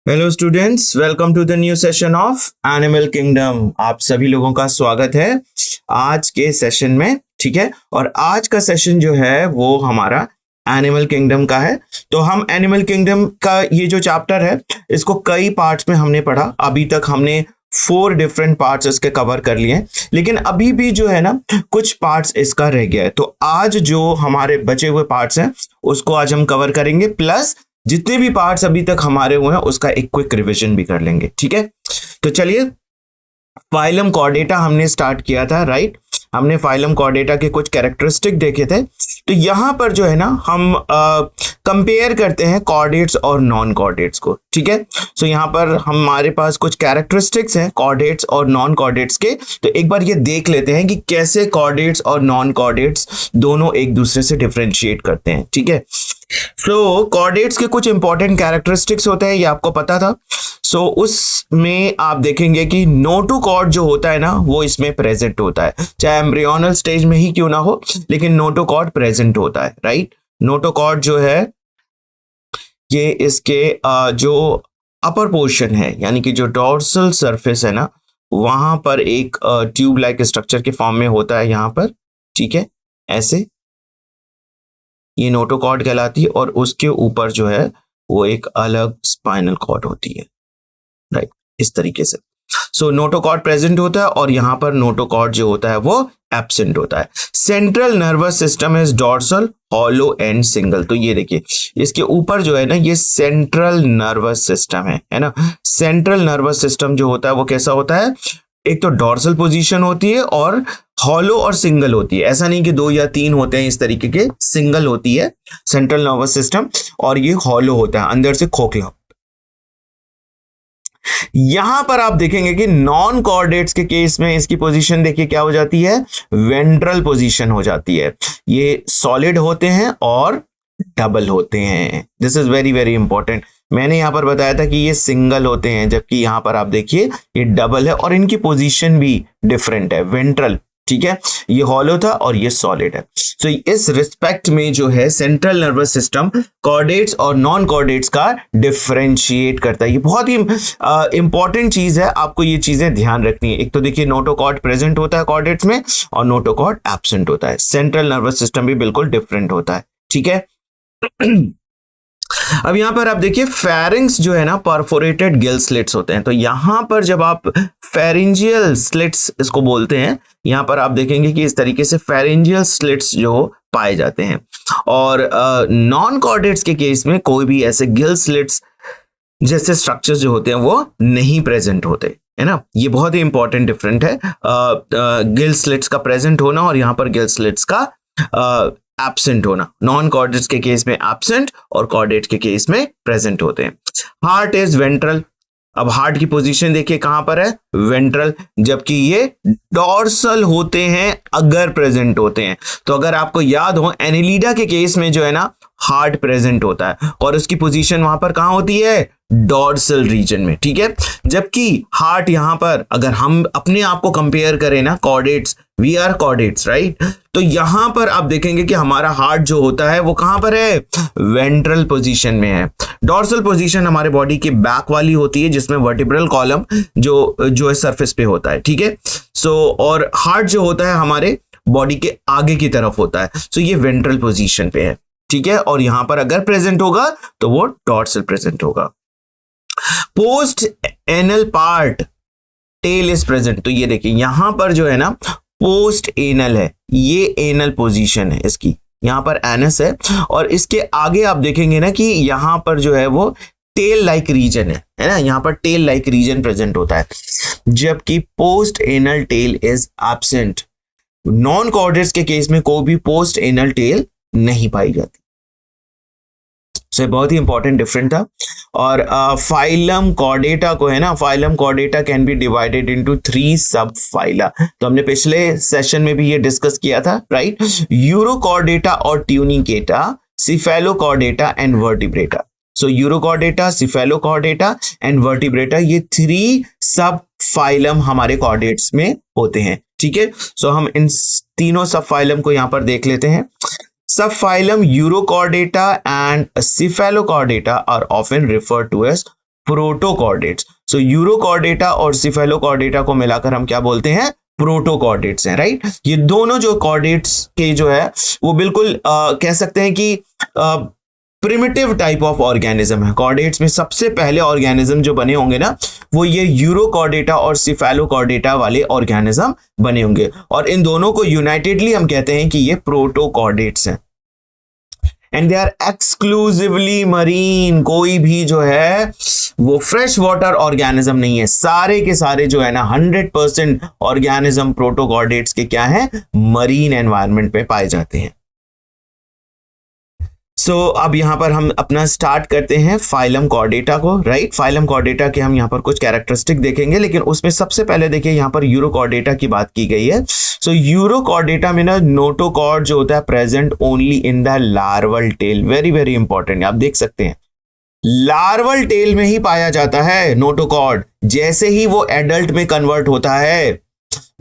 Hello students, welcome to the new session of animal kingdom. आप सभी लोगों का स्वागत है आज के सेशन में। ठीक है, और आज का सेशन जो है वो हमारा एनिमल किंगडम का है। तो हम एनिमल किंगडम का ये जो चैप्टर है इसको कई पार्ट्स में हमने पढ़ा। अभी तक हमने 4 डिफरेंट पार्ट्स इसके कवर कर लिए हैं, लेकिन अभी भी जो है ना कुछ पार्ट्स इसका रह गया है। तो आज जो हमारे बचे हुए पार्ट्स हैं उसको आज हम कवर करेंगे, प्लस जितने भी पार्ट्स अभी तक हमारे हुए हैं उसका एक क्विक रिवीजन भी कर लेंगे। ठीक है, तो चलिए, फाइलम कॉर्डेटा हमने स्टार्ट किया था, राइट। हमने फाइलम कॉर्डेटा के कुछ कैरेक्टरिस्टिक देखे थे। तो यहां पर जो है ना हम कंपेयर करते हैं कॉर्डेट्स और नॉन कॉर्डेट्स को। ठीक है, सो यहां पर हमारे पास कुछ कैरेक्टरिस्टिक्स हैं कॉर्डेट्स और नॉन कॉर्डेट्स के। तो एक बार ये देख लेते हैं कि कैसे कॉर्डेट्स और नॉन कॉर्डेट्स दोनों एक दूसरे से डिफरेंशिएट करते हैं। ठीक है, सो कॉर्डेट्स के कुछ इंपॉर्टेंट कैरेक्टरिस्टिक्स होते हैं, ये आपको पता था। सो उसमें आप देखेंगे कि नोटोकॉर्ड जो होता है ना वो इसमें प्रेजेंट होता है, चाहे एम्ब्रियोनल स्टेज में ही क्यों ना हो, लेकिन नोटोकॉर्ड प्रेजेंट होता है, राइट। नोटोकॉर्ड जो है ये इसके जो अपर पोर्शन है, यानी कि जो डॉर्सल सरफेस है ना, वहां पर एक ट्यूब लाइक स्ट्रक्चर के फॉर्म में होता है यहां पर। ठीक है, ऐसे ये नोटोकॉर्ड कहलाती है, और उसके ऊपर जो है वो एक अलग स्पाइनल कॉर्ड होती है, राइट, इस तरीके से। सो नोटोकॉर्ड प्रेजेंट होता है और यहां पर नोटोकॉर्ड जो होता है वो एब्सेंट होता है। Central nervous system is dorsal, hollow and single. तो ये देखिए, इसके ऊपर जो है ना ये सेंट्रल नर्वस सिस्टम है ना। सेंट्रल नर्वस सिस्टम जो होता है वो कैसा होता है, एक तो डॉर्सल पोजीशन होती है और हॉलो और सिंगल होती है। ऐसा नहीं कि 2 या 3 होते हैं, इस तरीके के सिंगल होती है सेंट्रल नर्वस सिस्टम, और ये हॉलो होता है, अंदर से खोखला। यहां पर आप देखेंगे कि नॉन कॉर्डेट्स के केस में इसकी पोजीशन देखिए क्या हो जाती है, वेंट्रल पोजीशन हो जाती है। ये सॉलिड होते हैं और डबल होते हैं। This is very very important. मैंने यहां पर बताया था कि ये सिंगल होते हैं, जबकि यहां पर आप देखिए ये डबल है, और इनकी पोजीशन भी डिफरेंट है, वेंट्रल। ठीक है, ये हॉलो था और ये सॉलिड है। तो इस रिस्पेक्ट में जो है सेंट्रल नर्वस सिस्टम कॉर्डेट्स और नॉन कॉर्डेट्स का डिफरेंशिएट करता है। ये बहुत ही इंपॉर्टेंट चीज है, आपको ये चीजें ध्यान रखनी है। एक तो देखिए नोटोकॉर्ड प्रेजेंट होता है कॉर्डेट्स में और नोटोकॉर्ड एब्सेंट होता है। सेंट्रल नर्वस सिस्टम भी बिल्कुल डिफरेंट होता है। ठीक है, अब यहां पर आप देखिए फेरिंग्स जो है ना परफोरेटेड गिल स्लिट्स होते हैं। तो यहां पर जब आप फेरिंजियल स्लिट्स इसको बोलते हैं, यहां पर आप देखेंगे कि इस तरीके से फेरिंजियल स्लिट्स जो पाए जाते हैं। और नॉन कॉर्डेट्स के केस में कोई भी ऐसे गिल स्लिट्स जैसे स्ट्रक्चर्स जो होते हैं वो नहीं प्रेजेंट होते, है ना। ये बहुत ही इंपॉर्टेंट डिफरेंट है, गिल स्लिट्स का प्रेजेंट होना और यहां पर गिल स्लिट्स का एब्सेंट होना। नॉन कॉर्डेट्स के केस में एब्सेंट और कॉर्डेट्स के केस में प्रेजेंट होते हैं। Heart is ventral. अब हार्ट की पोजीशन देखिए कहां पर है, वेंट्रल, जबकि ये डॉर्सल होते हैं अगर प्रेजेंट होते हैं। तो अगर आपको याद हो एनिलिडा के केस में जो है ना हार्ट प्रेजेंट होता है और उसकी पोजीशन वहां पर कहां होती है, डॉर्सल रीजन में। ठीक है, जबकि हार्ट यहां पर अगर हम अपने आप को कंपेयर करें ना chordates, we are chordates, right. तो यहां पर आप देखेंगे कि हमारा हार्ट जो होता है वो कहां पर है, वेंट्रल पोजीशन में है। डॉर्सल पोजीशन हमारे बॉडी की बैक वाली होती है, जिसमें वर्टिब्रल कॉलम जो है सरफेस पे होता है। ठीक है, सो और हार्ट जो होता है हमारे बॉडी के आगे की तरफ होता है। सो ये वेंट्रल पोजीशन पे है। ठीक है, और यहां पर अगर प्रेजेंट होगा तो वो डॉर्सल प्रेजेंट होगा। Post anal part tail is present. तो ये देखिए यहां पर जो है ना पोस्ट एनल है, ये एनल पोजीशन है इसकी, यहां पर एनस है, और इसके आगे आप देखेंगे ना कि यहां पर जो है वो टेल लाइक रीजन है ना, यहां पर टेल लाइक रीजन प्रेजेंट होता है, जबकि post anal tail is absent. Non chordates के केस में कोई भी पोस्ट एनल टेल नहीं पाई जाती। से बहुत ही इंपॉर्टेंट डिफरेंट था। और फाइलम कॉर्डेटा को है ना, phylum Chordata can be divided into 3 सब फाइला। तो हमने पिछले सेशन में भी ये डिस्कस किया था, राइट। यूरोकॉर्डेटा और Tunicata, cephalochordata and vertebrata. So urochordata, cephalochordata and vertebrata, ये 3 सब फाइलम हमारे कॉर्डेट्स में होते हैं। ठीक है, सो हम इन तीनों सब फाइलम को यहां पर देख लेते हैं। Subphylum Urochordata and Cephalochordata are often referred to as protochordates. So urochordata और सिफेलोकॉर्डेटा को मिलाकर हम क्या बोलते हैं? प्रोटोकॉर्डेट्स हैं, राइट। ये दोनों जो कॉर्डेट्स के जो है वो बिल्कुल कह सकते हैं कि प्रिमिटिव टाइप ऑफ ऑर्गेनिज्म है। कॉर्डेट्स में सबसे पहले ऑर्गेनिज्म जो बने होंगे ना, वो ये यूरोकॉर्डेटा और सिफेलोकॉर्डेटा वाले ऑर्गेनिज्म बने होंगे, और इन दोनों को यूनाइटेडली हम कहते हैं कि ये प्रोटोकॉर्डेट्स हैं। And they are exclusively marine. कोई भी जो है वो फ्रेश वाटर ऑर्गेनिज्म नहीं है। सारे के सारे जो है ना 100% ऑर्गेनिज्म प्रोटोकॉर्डेट्स के क्या है? मरीन एनवायरनमेंट पे पाए जाते हैं। अब यहां पर हम अपना स्टार्ट करते हैं फाइलम कॉर्डेटा को, राइट। फाइलम कॉर्डेटा के हम यहां पर कुछ कैरेक्टरिस्टिक देखेंगे, लेकिन उसमें सबसे पहले देखिए यहां पर यूरोकॉर्डेटा की बात की गई है। यूरोकॉर्डेटा में ना नोटोकॉर्ड जो होता है present only in the larval tail. Very very important, आप देख सकते हैं लार्वल टेल में ही पाया जाता है नोटोकॉर्ड। जैसे ही वो एडल्ट में कन्वर्ट होता है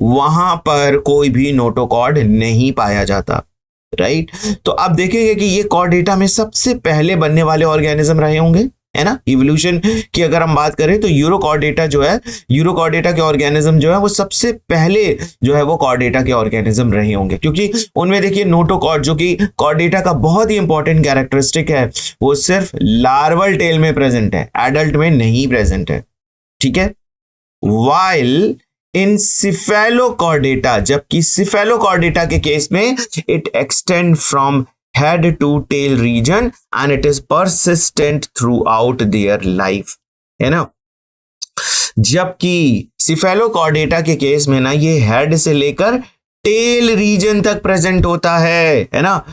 वहां पर कोई भी नोटोकॉर्ड नहीं पाया जाता, राइट। तो आप देखेंगे कि ये कॉर्डेटा में सबसे पहले बनने वाले ऑर्गेनिज्म रहे होंगे, है ना। इवोल्यूशन की अगर हम बात करें तो यूरोकॉर्डेटा जो है, यूरोकॉर्डेटा के ऑर्गेनिज्म जो है वो सबसे पहले जो है वो कॉर्डेटा के ऑर्गेनिज्म रहे होंगे, क्योंकि उनमें देखिए नोटोकॉर्ड जो कि कॉर्डेटा का बहुत ही इंपॉर्टेंट कैरेक्टरिस्टिक है, वो सिर्फ लार्वल टेल में प्रेजेंट है, एडल्ट में नहीं प्रेजेंट है, ठीक है। वाइल इन सिफेलोकॉर्डेटा, जबकि सिफेलोकॉर्डेटा के केस में it extend from head to tail region and it is persistent throughout their life, है ना। जबकि सिफेलोकॉर्डेटा के केस में ना ये हेड से लेकर टेल रीजन तक प्रेजेंट होता है ना।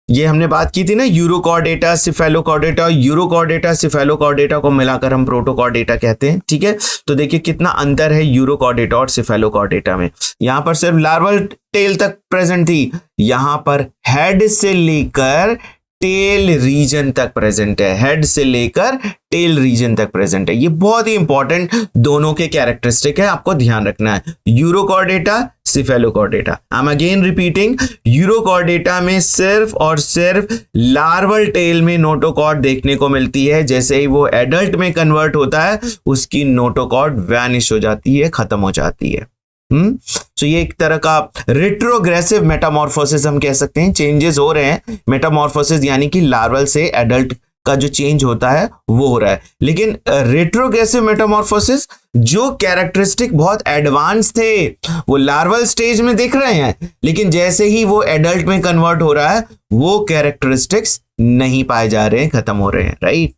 ये हमने बात की थी ना, यूरोकॉर्डेटा सिफेलोकॉर्डेटा, यूरोकॉर्डेटा सिफेलोकॉर्डेटा को मिलाकर हम प्रोटोकॉर्डेटा कहते हैं, ठीक है। तो देखिए कितना अंतर है यूरोकॉर्डेटा और सिफेलोकॉर्डेटा में। यहां पर सिर्फ लार्वल टेल तक प्रेजेंट थी, यहां पर हेड से लेकर टेल रीजन तक प्रेजेंट है, हेड से लेकर टेल रीजन तक प्रेजेंट है। ये बहुत ही इंपॉर्टेंट दोनों के कैरेक्टरिस्टिक है, आपको ध्यान रखना है। Urochordata cephalochordata, I am again repeating, urochordata में सिर्फ और सिर्फ लार्वल टेल में नोटोकॉर्ड देखने को मिलती है। जैसे ही वो एडल्ट में कन्वर्ट होता है उसकी नोटोकॉर्ड वैनिश हो जाती है, खत्म हो जाती है। तो ये एक तरह का रेट्रोग्रेसिव मेटामॉर्फोसिस हम कह सकते हैं, चेंजेस हो रहे हैं। मेटामॉर्फोसिस यानी कि लार्वल से एडल्ट का जो चेंज होता है वो हो रहा है, लेकिन रेट्रोग्रेसिव मेटामॉर्फोसिस जो कैरेक्टरिस्टिक बहुत एडवांस थे वो लार्वल स्टेज में दिख रहे हैं, लेकिन जैसे ही वो एडल्ट में कन्वर्ट हो रहा है वो कैरेक्टरिस्टिक्स नहीं पाए जा रहे हैं, खत्म हो रहे हैं, राइट।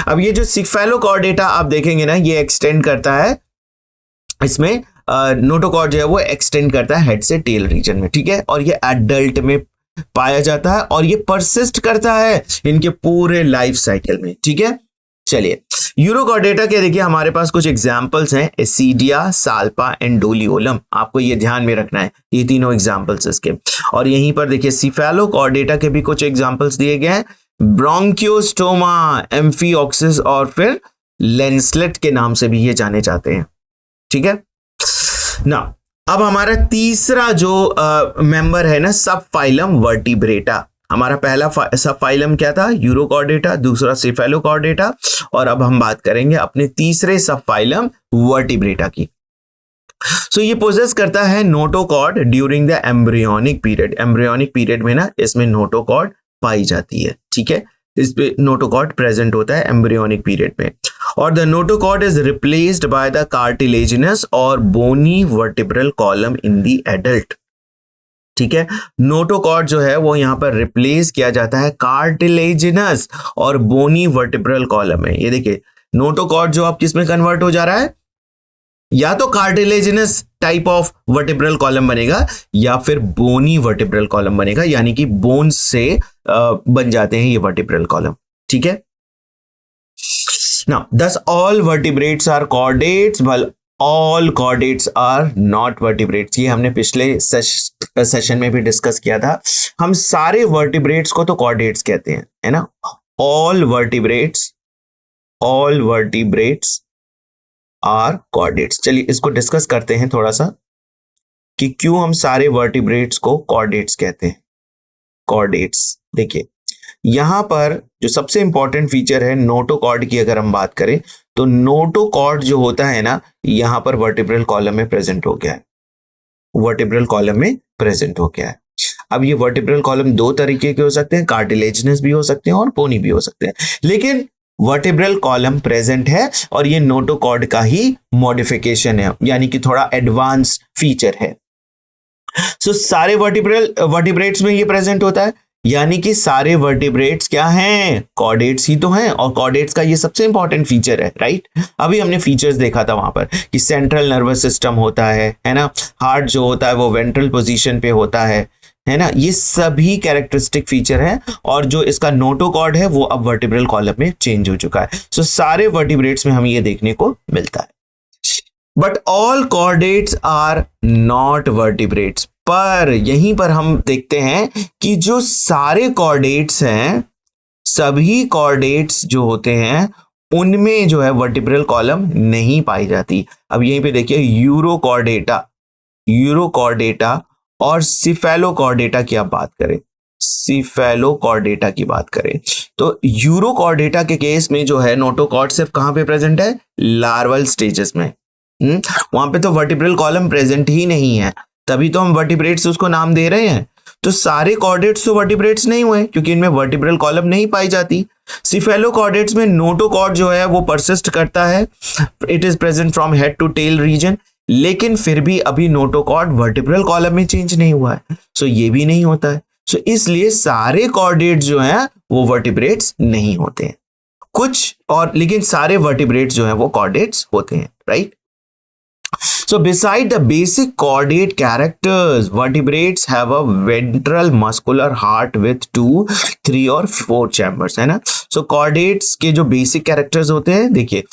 अब ये जो सिफेलोकॉर्डेटा आप देखेंगे ना, ये एक्सटेंड करता है, इसमें नोटोकॉर्ड जो है वो एक्सटेंड करता है हेड से टेल रीजन में, ठीक है। और ये एडल्ट में पाया जाता है और ये परसिस्ट करता है इनके पूरे लाइफ साइकिल में, ठीक है। चलिए यूरोकॉर्डेटा के देखिए हमारे पास कुछ एग्जांपल्स हैं, एसिडिया, साल्पा एंड डोलियोलम। आपको ये ध्यान में रखना है, ये तीनों एग्जांपल्स इसके। और यहीं पर देखिए सिफेलोकॉर्डेटा के भी कुछ एग्जांपल्स दिए गए हैं, ब्रोंकियोस्टोमा, एम्फिऑक्सिस और फिर लेंसलेट के नाम से भी ये जाने जाते हैं, ठीक है ना। अब हमारा तीसरा जो मेंबर है ना, सब फाइलम वर्टिब्रेटा। हमारा पहला सब फाइलम क्या था? यूरोकॉर्डेटा, दूसरा सिफेलोकॉर्डेटा, और अब हम बात करेंगे अपने तीसरे सब फाइलम वर्टिब्रेटा की। ये पोजेस करता है notochord during the embryonic period. Embryonic period में ना इसमें नोटोकॉर्ड पाई जाती है, ठीक है। इस पे नोटोकॉर्ड प्रेजेंट होता है एम्ब्रियोनिक पीरियड में, और the notochord is replaced by the cartilaginous और bony vertebral column in the adult, ठीक है। नोटोकॉर्ड जो है वो यहां पर रिप्लेस किया जाता है कार्टिलेजिनस और बोनी वर्टिब्रल कॉलम में। ये देखिए नोटोकॉर्ड जो आप किस में कन्वर्ट हो जा रहा है, या तो cartilaginous type of vertebral column बनेगा या फिर बोनी वर्टिब्रल कॉलम बनेगा, यानी कि बोन से बन जाते हैं ये वर्टिब्रल कॉलम, ठीक है। Now, thus all vertebrates are chordates, while all chordates are not vertebrates. ये हमने पिछले सेशन में भी डिस्कस किया था। हम सारे vertebrates को तो chordates कहते हैं, है ना। all vertebrates are chordates। चलिए इसको डिस्कस करते हैं थोड़ा सा कि क्यों हम सारे vertebrates को chordates कहते हैं। chordates देखिए, यहां पर जो सबसे इंपॉर्टेंट फीचर है नोटोकॉर्ड की, अगर हम बात करें तो नोटोकॉर्ड जो होता है ना, यहां पर वर्टिब्रल कॉलम में प्रेजेंट हो गया है, वर्टिब्रल कॉलम में प्रेजेंट हो गया है। अब ये वर्टिब्रल कॉलम दो तरीके के हो सकते हैं, कार्टिलेजिनस भी हो सकते हैं और पोनी भी हो सकते हैं, लेकिन वर्टिब्रल कॉलम प्रेजेंट है और ये नोटोकॉर्ड का ही मॉडिफिकेशन है, यानी कि थोड़ा एडवांस फीचर है। सो सारे वर्टिब्रेट्स में ये प्रेजेंट होता है, यानी कि सारे वर्टिब्रेट्स क्या हैं, कॉर्डेट्स ही तो हैं, और कॉर्डेट्स का ये सबसे इंपॉर्टेंट फीचर है, राइट। अभी हमने फीचर्स देखा था वहां पर कि सेंट्रल नर्वस सिस्टम होता है ना, हार्ट जो होता है वो वेंट्रल पोजीशन पे होता है ना, ये सभी कैरेक्टरिस्टिक फीचर हैं, और जो इसका नोटोकॉर्ड है वो अब वर्टिब्रल कॉलम में चेंज हो चुका है। सो सारे वर्टिब्रेट्स में हमें ये देखने को मिलता है, but all chordates are not vertebrates. पर यहीं पर हम देखते हैं कि जो सारे कॉर्डेट्स हैं, सभी कॉर्डेट्स जो होते हैं उनमें जो है वर्टिब्रल कॉलम नहीं पाई जाती। अब यहीं पे देखिए यूरोकॉर्डेटा, यूरोकॉर्डेटा और सिफेलोकॉर्डेटा की आप बात करें, सिफेलोकॉर्डेटा की बात करें तो यूरोकॉर्डेटा के केस में जो है नोटोकॉर्ड सिर्फ कहां पे प्रेजेंट है, लार्वल स्टेजेस में। वहां पे तो वर्टिब्रल कॉलम प्रेजेंट ही नहीं है, तभी तो हम वर्टिब्रेट्स उसको नाम दे रहे हैं। तो सारे कॉर्डेट्स तो वर्टिब्रेट्स नहीं हुए क्योंकि इनमें वर्टिब्रल कॉलम नहीं पाई जाती। सिफेलोकॉर्डेट्स में नोटोकॉर्ड जो है वो परसिस्ट करता है, it is present from head to tail region, लेकिन फिर भी अभी नोटोकॉर्ड वर्टिब्रल कॉलम में चेंज नहीं हुआ है, सो ये भी नहीं होता है। सो इसलिए सारे कॉर्डेट्स जो हैं वो वर्टिब्रेट्स नहीं होते हैं, कुछ और, लेकिन सारे वर्टिब्रेट्स जो हैं वो कॉर्डेट्स होते हैं, right. So beside the basic chordate characters, vertebrates have a ventral muscular heart with 2, 3 और 4 chambers, है ना। So chordates के जो basic characters होते हैं, देखिए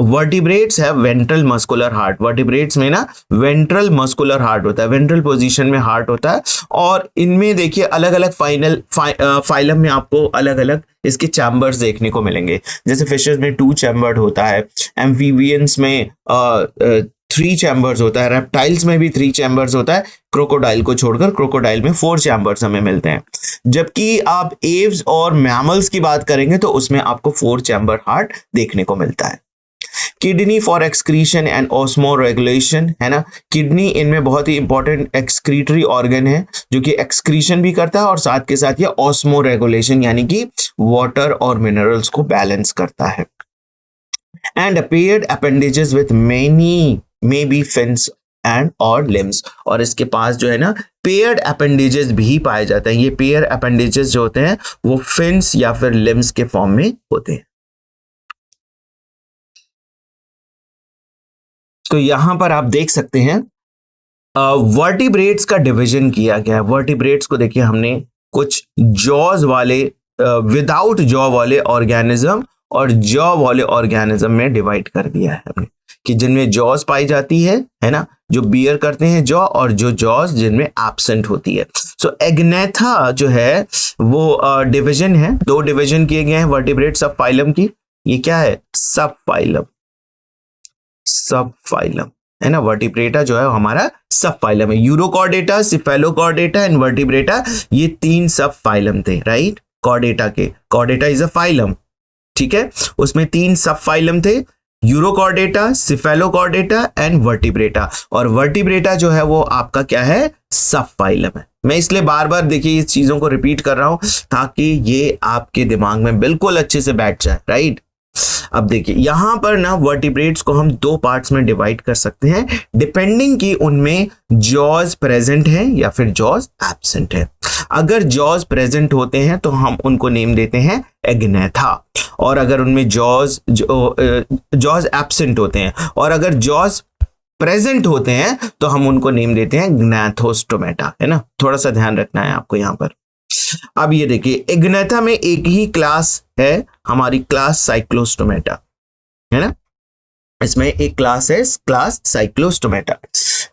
vertebrates have ventral muscular heart, vertebrates में ना ventral muscular heart होता है, ventral position में heart होता है, और इनमें देखिए अलग अलग फाइलम में आपको अलग अलग इसके चैम्बर्स देखने को मिलेंगे। जैसे फिशेस में 2 चैम्बर्ड होता है, एम्फीबियंस में 3 चैम्बर्स होता है, रेप्टाइल्स में भी 3 चैम्बर्स होता है, क्रोकोडाइल को छोड़कर क्रोकोडाइल में 4 चैम्बर्स हमें मिलते हैं। जबकि आप एव्स और मैमल्स की बात करेंगे तो उसमें आपको 4 चैम्बर हार्ट देखने को मिलता है। Kidney for excretion and osmo regulation, है ना, किडनी इनमें बहुत ही इंपॉर्टेंट एक्सक्रीटरी ऑर्गन है जो कि एक्सक्रीशन भी करता है और साथ के साथ ये ऑस्मो रेगुलेशन यानी कि वाटर और मिनरल्स को बैलेंस करता है। And paired appendages with many may be fins and और लिम्स, और इसके पास जो है ना पेयर्ड अपेंडेजेस भी पाए जाते हैं। ये पेयर अपेंडेजेस जो होते हैं वो फिन्स या फिर लिम्स के फॉर्म में होते हैं। तो यहां पर आप देख सकते हैं वर्टिब्रेट्स का डिवीजन किया गया है। वर्टिब्रेट्स को देखिए हमने कुछ जॉज वाले, विदाउट जॉ वाले ऑर्गेनिज्म और जॉ वाले ऑर्गेनिज्म में डिवाइड कर दिया है हमने, कि जिनमें जॉज पाई जाती है ना, जो बियर करते हैं जॉ, और जो जॉज जिनमें एब्सेंट होती है। सो एग्नेथा जो है वो डिवीजन है, 2 डिवीजन किए गए हैं वर्टिब्रेट सब फाइलम की। ये क्या है, सब फाइलम, सब फाइलम, है ना। वर्टिब्रेटा जो है हमारा सब फाइलम है। यूरोकॉर्डेटा, सिफेलोकॉर्डेटा एंड वर्टिब्रेटा, ये 3 सब फाइलम थे, राइट। कॉर्डेटा के, कॉर्डेटा इज अ फाइलम, ठीक है, उसमें 3 सब फाइलम थे, यूरोकॉर्डेटा, सिफेलोकॉर्डेटा एंड वर्टिब्रेटा, और वर्टिब्रेटा जो है वो आपका क्या है, सब फाइलम है। मैं इसलिए बार बार देखिए इस चीजों को रिपीट कर रहा हूं ताकि ये आपके दिमाग में बिल्कुल अच्छे से बैठ जाए, राइट। अब देखिए यहां पर ना वर्टिब्रेट्स को हम 2 पार्ट्स में डिवाइड कर सकते हैं डिपेंडिंग कि उनमें जॉज प्रेजेंट है या फिर जॉज एब्सेंट है। अगर जॉज प्रेजेंट होते हैं तो हम उनको नेम देते हैं एग्नेथा, और अगर उनमें जॉज एब्सेंट होते हैं और अगर जॉज प्रेजेंट होते हैं तो हम उनको नेम देते हैं ग्नैथोस्टोमेटा, है ना। थोड़ा सा ध्यान रखना है आपको यहां पर। अब ये देखिए एग्नेथा में एक ही क्लास है, हमारी क्लास साइक्लोस्टोमेटा, है ना, इसमें एक क्लास है क्लास साइक्लोस्टोमेटा।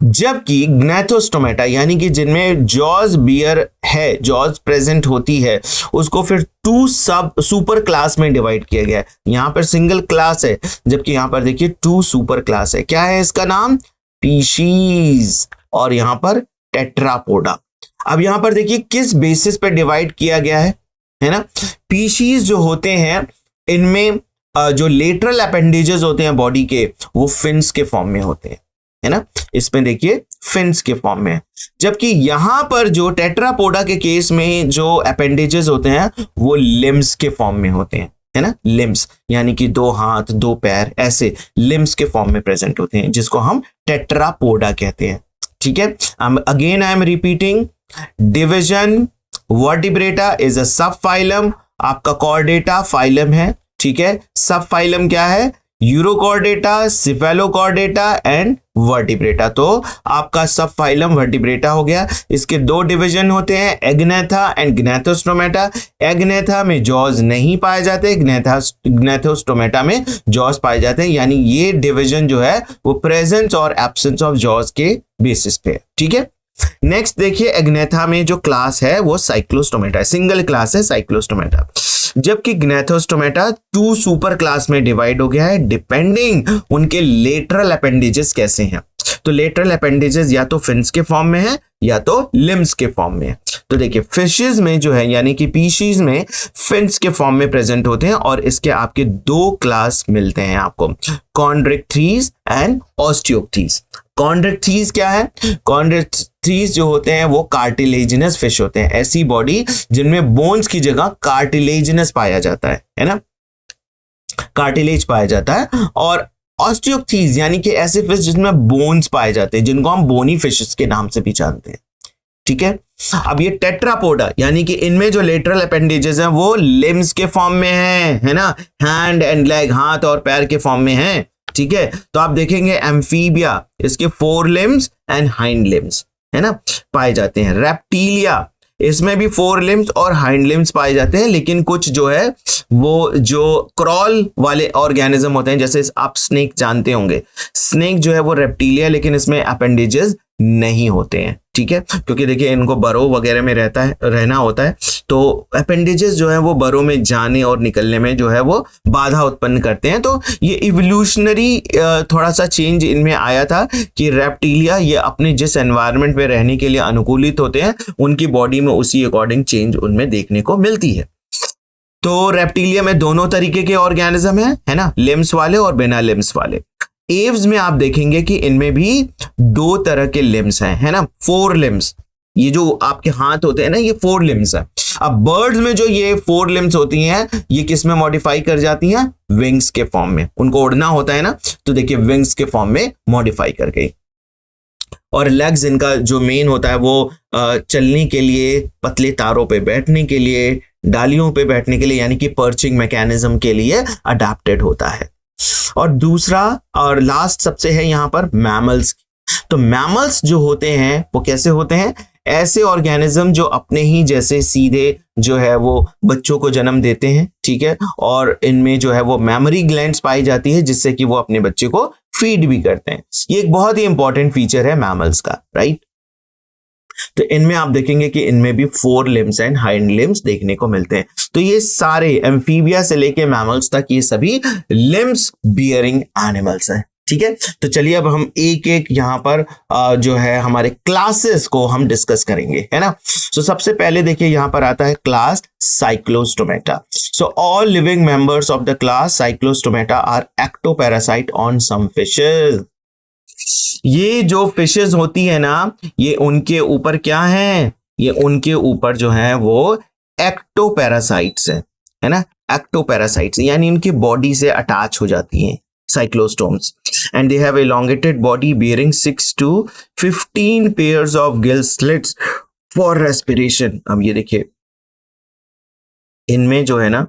जबकि ग्नैथोस्टोमेटा यानी कि जिनमें जॉज बियर है, जॉज प्रेजेंट होती है, उसको फिर 2 सब सुपर क्लास में डिवाइड किया गया है। यहां पर सिंगल क्लास है, जबकि यहां पर देखिए 2 सुपर क्लास है। क्या है इसका नाम, स्पीशीज, और यहां पर टेट्रापोडा। अब यहां पर देखिए किस बेसिस पे डिवाइड किया गया है, है ना। पीशीज जो होते हैं इनमें जो लेटरल अपेंडेजेस होते हैं बॉडी के वो फिन्स के फॉर्म में होते हैं, है ना। इसमें देखिए फिन्स के फॉर्म में, जबकि यहां पर जो टेट्रापोडा के केस में जो अपेंडेजेस होते हैं वो लिम्स के फॉर्म में होते हैं, है ना। लिम्स यानी कि 2 हाथ 2 पैर ऐसे लिम्स के फॉर्म में प्रेजेंट होते हैं, जिसको हम टेट्रापोडा कहते हैं। ठीक है, again I am repeating, division vertebrata is a सब फाइलम, आपका कॉर्डेटा फाइलम है। ठीक है, सब फाइलम क्या है, यूरोकॉर्डेटा, सिफेलोकॉर्डेटा एंड वर्टिब्रेटा। तो आपका सब फाइलम वर्टिब्रेटा हो गया। इसके 2 डिवीजन होते हैं, एग्नेथा एंड ग्नेथोस्टोमेटा। एग्नेथा में जॉज नहीं पाए जाते, ग्नेथोस्टोमेटा में जॉज पाए जाते हैं, यानी ये डिवीजन जो है वो प्रेजेंस और एब्सेंस ऑफ जॉज के बेसिस पे है। ठीक है, नेक्स्ट देखिए, एग्नेथा में जो क्लास है वो साइक्लोस्टोमेटा है, सिंगल क्लास है साइक्लोस्टोमेटा, जबकि ग्नेथोस्टोमेटा 2 सुपर क्लास में डिवाइड हो गया है डिपेंडिंग उनके लेटरल अपेंडेजेस कैसे हैं। तो लेटरल अपेंडेजेस या तो फिन्स के फॉर्म में है या तो लिम्स के फॉर्म में है। तो देखिए फिशेस में जो है यानी कि पीशीज में फिन्स के फॉर्म में प्रेजेंट होते हैं और इसके आपके 2 क्लास मिलते हैं आपको, कॉन्ड्रिक्थीज एंड ऑस्टियोक्थीज। कॉन्ड्रिक्थीज क्या है, कॉन्ड्रिक्थीज जो होते हैं वो कार्टिलेजिनस फिश होते हैं, ऐसी बॉडी जिनमें बोन्स की जगह कार्टिलेजिनस पाया जाता है ना, कार्टिलेज पाया जाता है। और ऑस्टियोक्थीज यानी कि ऐसे फिश जिसमें बोन्स पाए जाते हैं, जिनको हम बोनी फिशेस के नाम से भी जानते हैं। ठीक है, अब ये टेट्रापोडा यानी कि इनमें जो लेटरल अपेंडेजेस हैं वो लिम्स के फॉर्म में है ना, हैंड एंड लेग, हाथ और पैर के फॉर्म में है। ठीक है, तो आप देखेंगे एम्फीबिया, इसके 4 लिम्स एंड हाइंड लिम्स, है ना, पाए जाते हैं। रेप्टिलिया, इसमें भी 4 लिम्स और हाइंड लिम्स पाए जाते हैं, लेकिन कुछ जो है वो जो क्रॉल वाले ऑर्गेनिज्म होते हैं, जैसे आप स्नेक जानते होंगे, स्नेक जो है वो रेप्टिलिया, लेकिन इसमें अपेंडेजेस नहीं होते हैं। ठीक है, क्योंकि देखिए इनको बरो वगैरह में रहना होता है, तो अपेंडेजेस जो है वो बरो में जाने और निकलने में जो है वो बाधा उत्पन्न करते हैं। तो ये इवोल्यूशनरी थोड़ा सा चेंज इनमें आया था कि रेप्टिलिया ये अपने जिस एनवायरनमेंट में रहने के लिए अनुकूलित होते हैं, उनकी बॉडी में उसी अकॉर्डिंग चेंज उनमें देखने को मिलती है। तो रेप्टिलिया में दोनों तरीके के ऑर्गेनिज्म है ना, लिम्स वाले और बिना लिम्स वाले। एव्स में आप देखेंगे कि इनमें भी 2 तरह के लिम्स हैं, है ना, 4 लिम्स। ये जो आपके हाथ होते हैं ना, ये 4 लिम्स है। अब बर्ड्स में जो ये 4 लिम्स होती हैं, ये किस में मॉडिफाई कर जाती हैं, विंग्स के फॉर्म में। उनको उड़ना होता है ना, तो देखिए विंग्स के फॉर्म में मॉडिफाई कर गई। और लेग्स इनका जो मेन होता है वो चलने के लिए, पतले तारों पे बैठने के लिए, डालियों पे बैठने के लिए, यानी कि पर्चिंग मैकेनिज्म के लिए अडेप्टेड होता है। और दूसरा और लास्ट सबसे है यहाँ पर मैमल्स। तो मैमल्स जो होते हैं वो कैसे होते हैं, ऐसे ऑर्गेनिज्म जो अपने ही जैसे सीधे जो है वो बच्चों को जन्म देते हैं। ठीक है, और इनमें जो है वो मैमरी ग्लैंड्स पाई जाती है, जिससे कि वो अपने बच्चे को फीड भी करते हैं। ये एक बहुत ही इंपॉर्टेंट फीचर है मैमल्स का, राइट। तो इनमें आप देखेंगे कि इनमें भी 4 लिम्स एंड हाइंड लिम्स देखने को मिलते हैं। तो ये सारे एम्फीबिया से लेके मैमल्स तक ये सभी लिम्स बियरिंग एनिमल्स हैं। ठीक है, तो चलिए अब हम एक एक यहाँ पर जो है हमारे क्लासेस को हम डिस्कस करेंगे, है ना। सो सबसे पहले देखिए यहाँ पर आता है class cyclostomata. So all living members of the class cyclostomata are ectoparasite on some fishes. ये जो फिशेस होती है ना, ये उनके ऊपर क्या है, ये उनके ऊपर जो है वो एक्टोपैरासाइट्स है ना, एक्टोपैरासाइट्स यानी उनकी बॉडी से अटैच हो जाती हैं cyclostomes, and they have elongated body bearing 6 to 15 pairs of gill slits for respiration। अब ये देखिए इनमें जो है ना,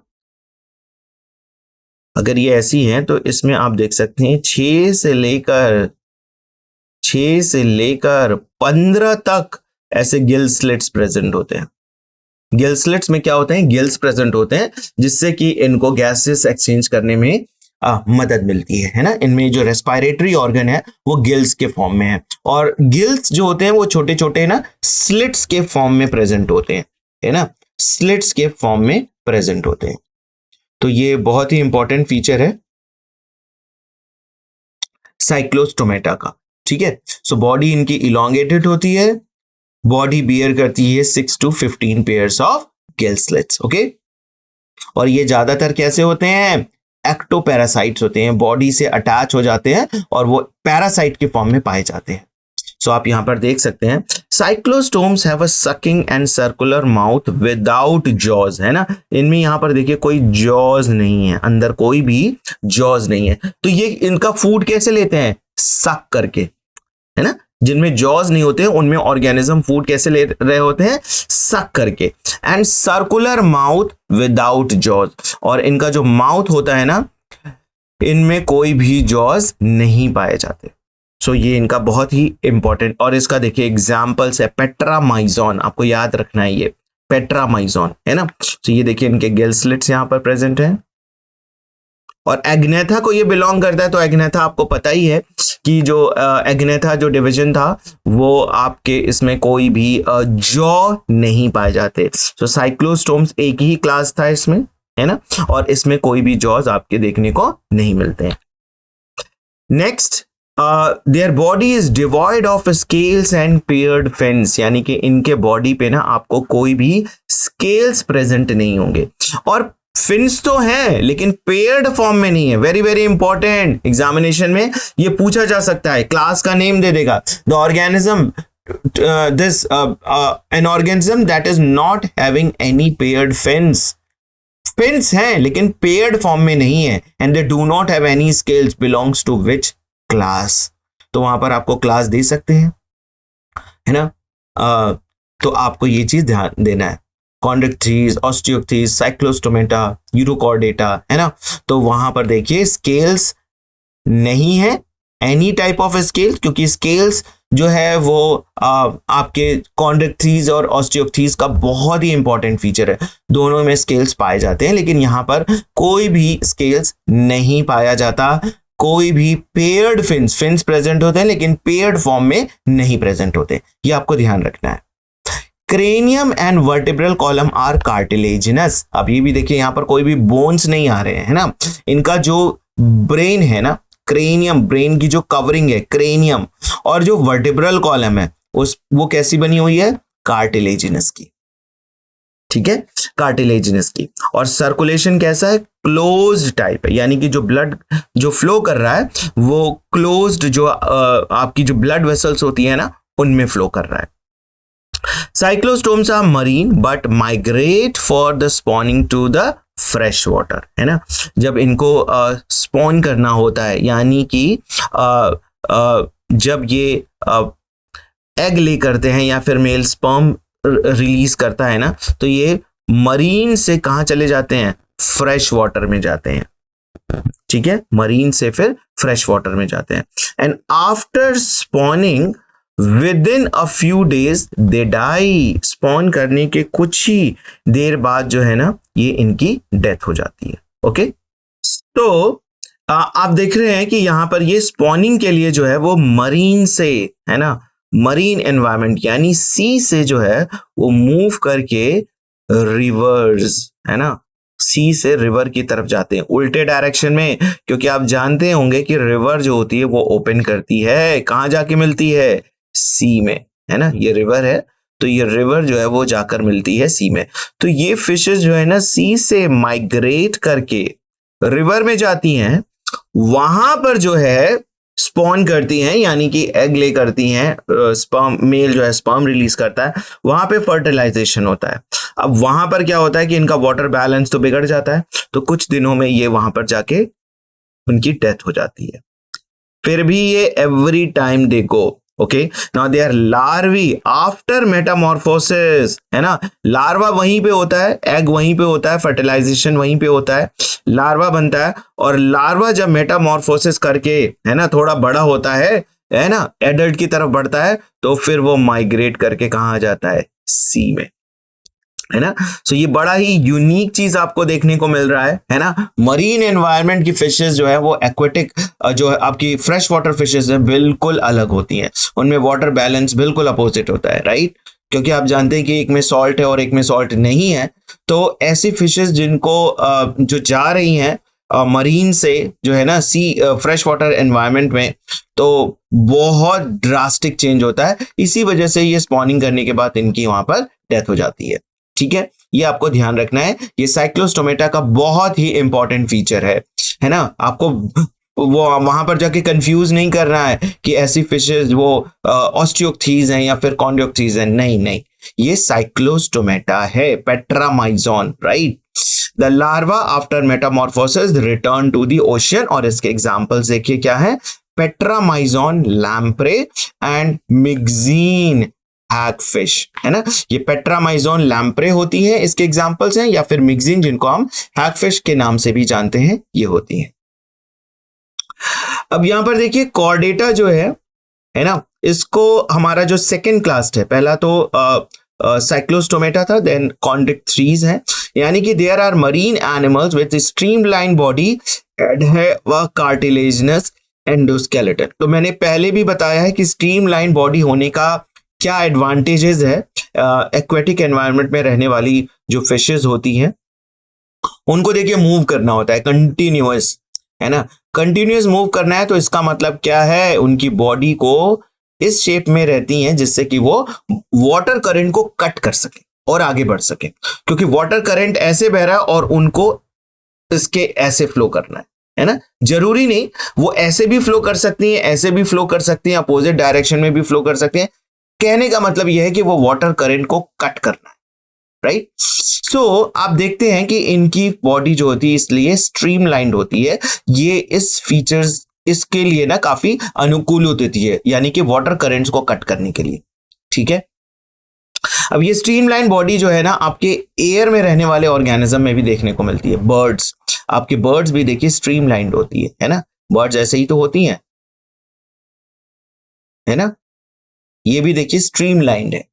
अगर ये ऐसी है तो इसमें आप देख सकते हैं 6 से लेकर 15 तक ऐसे गिल स्लिट्स प्रेजेंट होते हैं। गिल स्लिट्स में क्या होते हैं, गिल्स प्रेजेंट होते हैं, जिससे कि इनको गैसेस एक्सचेंज करने में मदद मिलती है ना। इनमें जो रेस्पिरेटरी ऑर्गन है वो गिल्स के फॉर्म में है, और गिल्स जो होते हैं वो छोटे छोटे ना स्लिट्स के फॉर्म में प्रेजेंट होते हैं, है ना, स्लिट्स के फॉर्म में प्रेजेंट होते हैं। तो ये बहुत ही इंपॉर्टेंट फीचर है साइक्लोस्टोमेटा का। ठीक है, सो बॉडी इनकी इलोंगेटेड होती है, बॉडी बियर करती है 6 to 15 pairs of gill slits. Okay, और ये ज्यादातर कैसे होते हैं, एक्टोपैरासाइट्स होते हैं, बॉडी से अटैच हो जाते हैं और वो पैरासाइट के फॉर्म में पाए जाते हैं। सो आप यहां पर देख सकते हैं cyclostomes have a sucking and circular mouth without jaws, है ना। इनमें यहां पर देखिए कोई जॉज नहीं है, अंदर कोई भी जॉज नहीं है। तो ये इनका फूड कैसे लेते हैं, सक करके, है ना। जिनमें जॉज नहीं होते उनमें ऑर्गेनिज्म फूड कैसे ले रहे होते हैं, सक करके। And circular mouth without jaws, और इनका जो माउथ होता है ना, इनमें कोई भी जॉज नहीं पाए जाते। सो ये इनका बहुत ही इंपॉर्टेंट, और इसका देखिए एग्जाम्पल्स है पेट्रामाइजोन, आपको याद रखना है ये पेट्रामाइजोन, है ना। तो ये देखिए इनके गिल स्लिट्स यहां पर प्रेजेंट हैं। और एग्नेथा को ये बिलोंग करता है, तो एग्नेथा आपको पता ही है कि जो एग्नेथा जो डिवीजन था वो आपके इसमें कोई भी जॉ नहीं पाए जाते। तो साइक्लोस्टोम्स एक ही क्लास था इसमें, है ना, और इसमें कोई भी जॉज आपके देखने को नहीं मिलते हैं। Next, their body is devoid of scales and paired fins, यानी कि इनके बॉडी पे ना आपको कोई भी स्केल्स प्रेजेंट नहीं होंगे, और फिन्स तो हैं लेकिन पेयर्ड फॉर्म में नहीं है। वेरी वेरी इंपॉर्टेंट, एग्जामिनेशन में ये पूछा जा सकता है, क्लास का नेम दे देगा, the organism this an organism that is not having any paired fins. Fins हैं लेकिन पेयर्ड फॉर्म में नहीं है, and they do not have any scales, belongs to which class. तो वहां पर आपको क्लास दे सकते हैं, है ना। तो आपको ये चीज ध्यान देना है, कॉन्ड्रिक्थीज, ऑस्टियोक्थीज, साइक्लोस्टोमेटा, यूरोकॉर्डेटा, है ना। तो वहां पर देखिए स्केल्स नहीं है, एनी टाइप ऑफ स्केल, क्योंकि स्केल्स जो है वो आपके कॉन्ड्रिक्थीज और ऑस्टियोक्थीज का बहुत ही इंपॉर्टेंट फीचर है। दोनों में स्केल्स पाए जाते हैं, लेकिन यहां पर कोई भी स्केल्स नहीं पाया जाता। कोई भी पेयर्ड फिन्स प्रेजेंट होते हैं लेकिन पेयर्ड फॉर्म में नहीं प्रेजेंट होते, ये आपको ध्यान रखना है। Cranium and vertebral column are cartilaginous. अब ये भी देखिए यहां पर कोई भी बोन्स नहीं आ रहे हैं, है ना। इनका जो ब्रेन है ना, क्रेनियम, ब्रेन की जो कवरिंग है क्रेनियम, और जो वर्टिब्रल कॉलम है वो कैसी बनी हुई है, कार्टिलेजिनस की, ठीक है, कार्टिलेजिनस की। और सर्कुलेशन कैसा है, क्लोज्ड टाइप है, यानी कि जो ब्लड जो फ्लो कर रहा है वो क्लोज्ड, जो आपकी जो ब्लड वेसल्स होती है ना उनमें फ्लो कर रहा है। Cyclostomes are marine but migrate for the spawning to the fresh water, है ना। जब इनको स्पॉन करना होता है, यानी कि जब ये एग ले करते हैं या फिर मेल स्पर्म रिलीज करता है ना, तो ये मरीन से कहां चले जाते हैं, फ्रेश वाटर में जाते हैं, ठीक है, मरीन से फिर फ्रेश वाटर में जाते हैं। And after spawning within a few days they die, spawn करने के कुछ ही देर बाद जो है ना ये इनकी डेथ हो जाती है। ओके, तो आप देख रहे हैं कि यहां पर ये स्पॉनिंग के लिए जो है वो मरीन से, है ना, मरीन एनवायरनमेंट यानी सी से जो है वो मूव करके रिवर्स, है ना, सी से रिवर की तरफ जाते हैं उल्टे डायरेक्शन में, क्योंकि आप जानते होंगे कि रिवर जो होती है वो ओपन करती है, कहां जाके मिलती है, सी में, है ना। ये रिवर है तो ये रिवर जो है वो जाकर मिलती है सी में। तो ये फिशेस जो है ना सी से माइग्रेट करके रिवर में जाती हैं, वहां पर जो है स्पॉन करती हैं, यानी कि एग ले करती हैं, स्पर्म मेल जो है स्पर्म रिलीज करता है, वहां पे फर्टिलाइजेशन होता है। अब वहां पर क्या होता है कि इनका वाटर बैलेंस तो बिगड़ जाता है, तो कुछ दिनों में ये वहां पर जाके उनकी डेथ हो जाती है। फिर भी ये every time they go, okay, now they are larvae after metamorphosis, है ना। लार्वा वहीं पे होता है, एग वहीं पे होता है, फर्टिलाइजेशन वहीं पे होता है, लार्वा बनता है, और लार्वा जब मेटामॉर्फोसिस करके, है ना, थोड़ा बड़ा होता है ना, एडल्ट की तरफ बढ़ता है, तो फिर वो माइग्रेट करके कहां जाता है, सी में, है ना। सो ये बड़ा ही यूनिक चीज आपको देखने को मिल रहा है ना। मरीन एनवायरनमेंट की फिशेस जो है वो एक्वेटिक जो है आपकी फ्रेश वाटर फिशेस है बिल्कुल अलग होती हैं, उनमें वाटर बैलेंस बिल्कुल अपोजिट होता है, राइट। क्योंकि आप जानते हैं कि एक में सॉल्ट है और एक में सॉल्ट नहीं है, तो ऐसी फिशेस जिनको जो जा रही हैं मरीन से जो है ना सी फ्रेश वाटर एनवायरनमेंट में, तो बहुत ड्रास्टिक चेंज होता है, इसी वजह से ये स्पॉनिंग करने के बाद इनकी वहां पर डेथ हो जाती है, ठीक है। ये आपको ध्यान रखना है। ये साइक्लोस्टोमेटा का बहुत ही इंपॉर्टेंट फीचर है ना। आपको वो वहां पर जाके कंफ्यूज नहीं करना है कि ऐसी फिशेस वो ऑस्टियोक्थीज हैं या फिर कॉन्ड्योक्थीज हैं, नहीं नहीं, ये साइक्लोस्टोमेटा है, Petromyzon, right. The larva after metamorphosis return to the ocean, और इसके एग्जांपल्स देखिए क्या है, Petromyzon lamprey and Myxine hagfish, है ना। ये पेट्रामाइजोन लैम्प्रे होती है, इसके एग्जांपल्स हैं, या फिर मिक्जीन जिनको हम हैगफिश के नाम से भी जानते हैं, ये होती है। अब यहां पर देखिए कॉर्डेटा जो है ना, इसको हमारा जो सेकेंड क्लास है, पहला तो साइक्लोस्टोमेटा था, देन कॉन्ड्रिक्थीज है, यानी कि there are marine animals with streamline body and है वह कार्टिलेजिनस एंडोस्केलेटन। तो मैंने पहले भी बताया है कि स्ट्रीमलाइन बॉडी होने का क्या एडवांटेजेस है। एक्वेटिक एनवायरनमेंट में रहने वाली जो फिशेस होती हैं उनको देखिए मूव करना होता है कंटिन्यूअस, है ना। कंटिन्यूअस मूव करना है तो इसका मतलब क्या है, उनकी बॉडी को इस शेप में रहती हैं जिससे कि वो वाटर करंट को कट कर सके और आगे बढ़ सके, क्योंकि वाटर करंट ऐसे बह रहा है और उनको इसके ऐसे फ्लो करना है ना। जरूरी नहीं, वो ऐसे भी फ्लो कर सकती हैं, ऐसे भी फ्लो कर सकती हैं, अपोजिट डायरेक्शन में भी फ्लो कर सकते हैं। कहने का मतलब यह है कि वो वाटर करंट को कट करना है, राइट। सो आप देखते हैं कि इनकी बॉडी जो होती है इसलिए स्ट्रीमलाइंड होती है। ये इस फीचर्स इसके लिए ना काफी अनुकूल होती है, यानी कि वाटर करंट्स को कट करने के लिए, ठीक है। अब ये स्ट्रीमलाइन बॉडी जो है ना आपके एयर में रहने वाले ऑर्गेनिज्म में भी देखने को मिलती है। बर्ड्स, आपके बर्ड्स भी देखिए स्ट्रीमलाइंड होती है ना। बर्ड्स ऐसे ही तो होती हैं, है ना। ये भी देखिए स्ट्रीमलाइंड है,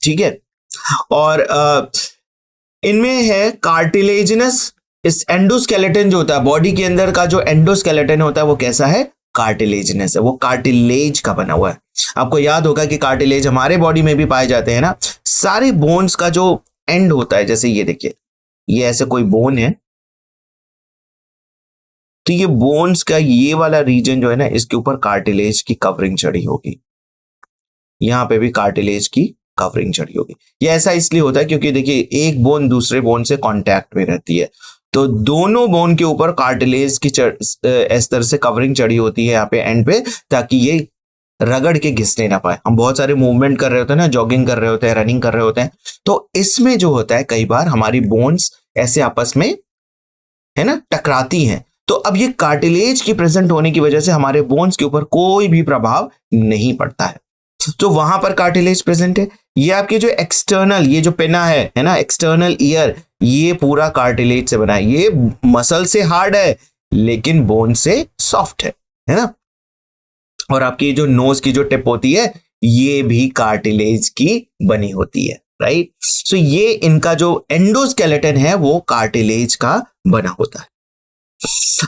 ठीक है। और इनमें है कार्टिलेजिनस, इस एंडोस्केलेटन जो होता है बॉडी के अंदर का, जो एंडोस्केलेटन होता है वो कैसा है, कार्टिलेजिनस है, वो कार्टिलेज का बना हुआ है। आपको याद होगा कि कार्टिलेज हमारे बॉडी में भी पाए जाते हैं ना। सारे बोन्स का जो एंड होता है, जैसे ये देखिए, ये ऐसे कोई बोन है तो ये बोन्स का ये वाला रीजन जो है ना, इसके ऊपर कार्टिलेज की कवरिंग चढ़ी होगी, यहां पे भी कार्टिलेज की कवरिंग चढ़ी होगी। ये ऐसा इसलिए होता है क्योंकि देखिए एक बोन दूसरे बोन से कांटेक्ट में रहती है, तो दोनों बोन के ऊपर कार्टिलेज की इस तरह से कवरिंग चढ़ी होती है यहाँ पे एंड पे, ताकि ये रगड़ के घिसने ना पाए। हम बहुत सारे मूवमेंट कर रहे होते हैं ना, जॉगिंग कर रहे होते हैं, रनिंग कर रहे होते हैं, तो इसमें जो होता है कई बार हमारी बोन्स ऐसे आपस में, है ना, टकराती हैं। तो अब ये कार्टिलेज की प्रेजेंट होने की वजह से हमारे बोन्स के ऊपर कोई भी प्रभाव नहीं पड़ता है, तो वहां पर कार्टिलेज प्रेजेंट है। ये आपके जो एक्सटर्नल, ये जो पिना है ना, एक्सटर्नल ईयर, ये पूरा कार्टिलेज से बना है। ये मसल से हार्ड है लेकिन बोन से सॉफ्ट है ना। और आपकी जो नोज की जो टिप होती है ये भी कार्टिलेज की बनी होती है, राइट। सो ये इनका जो एंडोस्केलेटन है वो कार्टिलेज का बना होता है।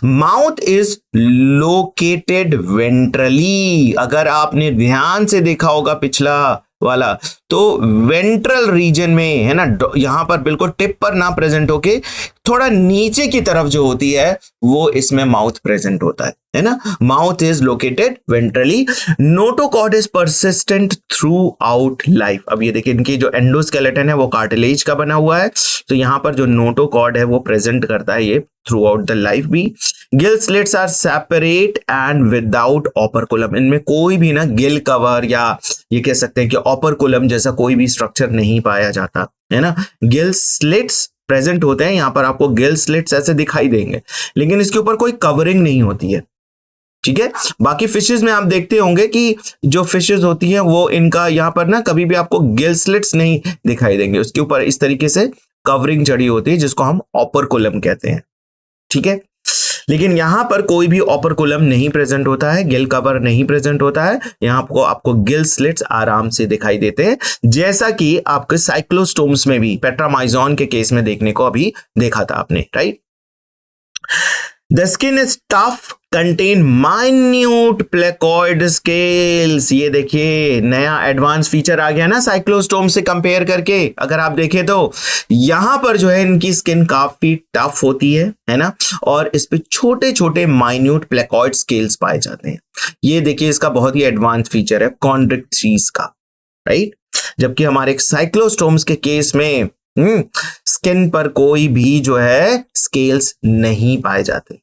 माउथ इज लोकेटेड वेंट्रली, अगर आपने ध्यान से देखा होगा पिछला वाला, तो वेंट्रल रीजन में, है ना, यहां पर बिल्कुल टिप पर ना प्रेजेंट होके थोड़ा नीचे की तरफ जो होती है वो इसमें माउथ प्रेजेंट होता है ना। Mouth is located ventrally. Notochord is persistent through out life. अब ये देखिए इनकी जो एंडोस्केलेटन है वो कार्टिलेज का बना हुआ है, तो यहां पर जो नोटोकॉर्ड है वो प्रेजेंट करता है ये थ्रू आउट द लाइफ भी। Gill slits are separate and without operculum, इनमें कोई भी ना गिल कवर या ये कह सकते हैं कि ऑपरकुलम जैसा कोई भी स्ट्रक्चर नहीं पाया जाता, है ना। गिल स्लिट्स प्रेजेंट होते हैं, यहां पर आपको गिल स्लिट्स ऐसे दिखाई देंगे, लेकिन इसके ऊपर कोई कवरिंग नहीं होती है, ठीक है। बाकी फिशेस में आप देखते होंगे कि जो फिशेस होती हैं वो इनका यहां पर ना कभी भी आपको गिल स्लिट्स नहीं दिखाई देंगे, उसके ऊपर इस तरीके से कवरिंग चढ़ी होती है जिसको हम ऑपरकुलम कहते हैं, ठीक है। लेकिन यहां पर कोई भी ऑपरकुलम नहीं प्रेजेंट होता है, गिल कवर नहीं प्रेजेंट होता है, यहां आपको गिल स्लिट्स आराम से दिखाई देते हैं, जैसा कि आपके साइक्लोस्टोम्स में भी पेट्रामाइजोन के केस में देखने को अभी देखा था आपने, right. The skin is tough, contain minute placoid scales. ये देखिए नया एडवांस फीचर आ गया ना साइक्लोस्टोम से कंपेयर करके। अगर आप देखें तो यहां पर जो है इनकी स्किन काफी टफ होती है ना, और इस पे छोटे छोटे माइन्यूट प्लेकॉइड स्केल्स पाए जाते हैं। ये देखिए इसका बहुत ही एडवांस फीचर है कॉन्ड्रिक्थीज का, राइट। जबकि हमारे साइक्लोस्टोम्स के केस में स्किन पर कोई भी जो है स्केल्स नहीं पाए जाते।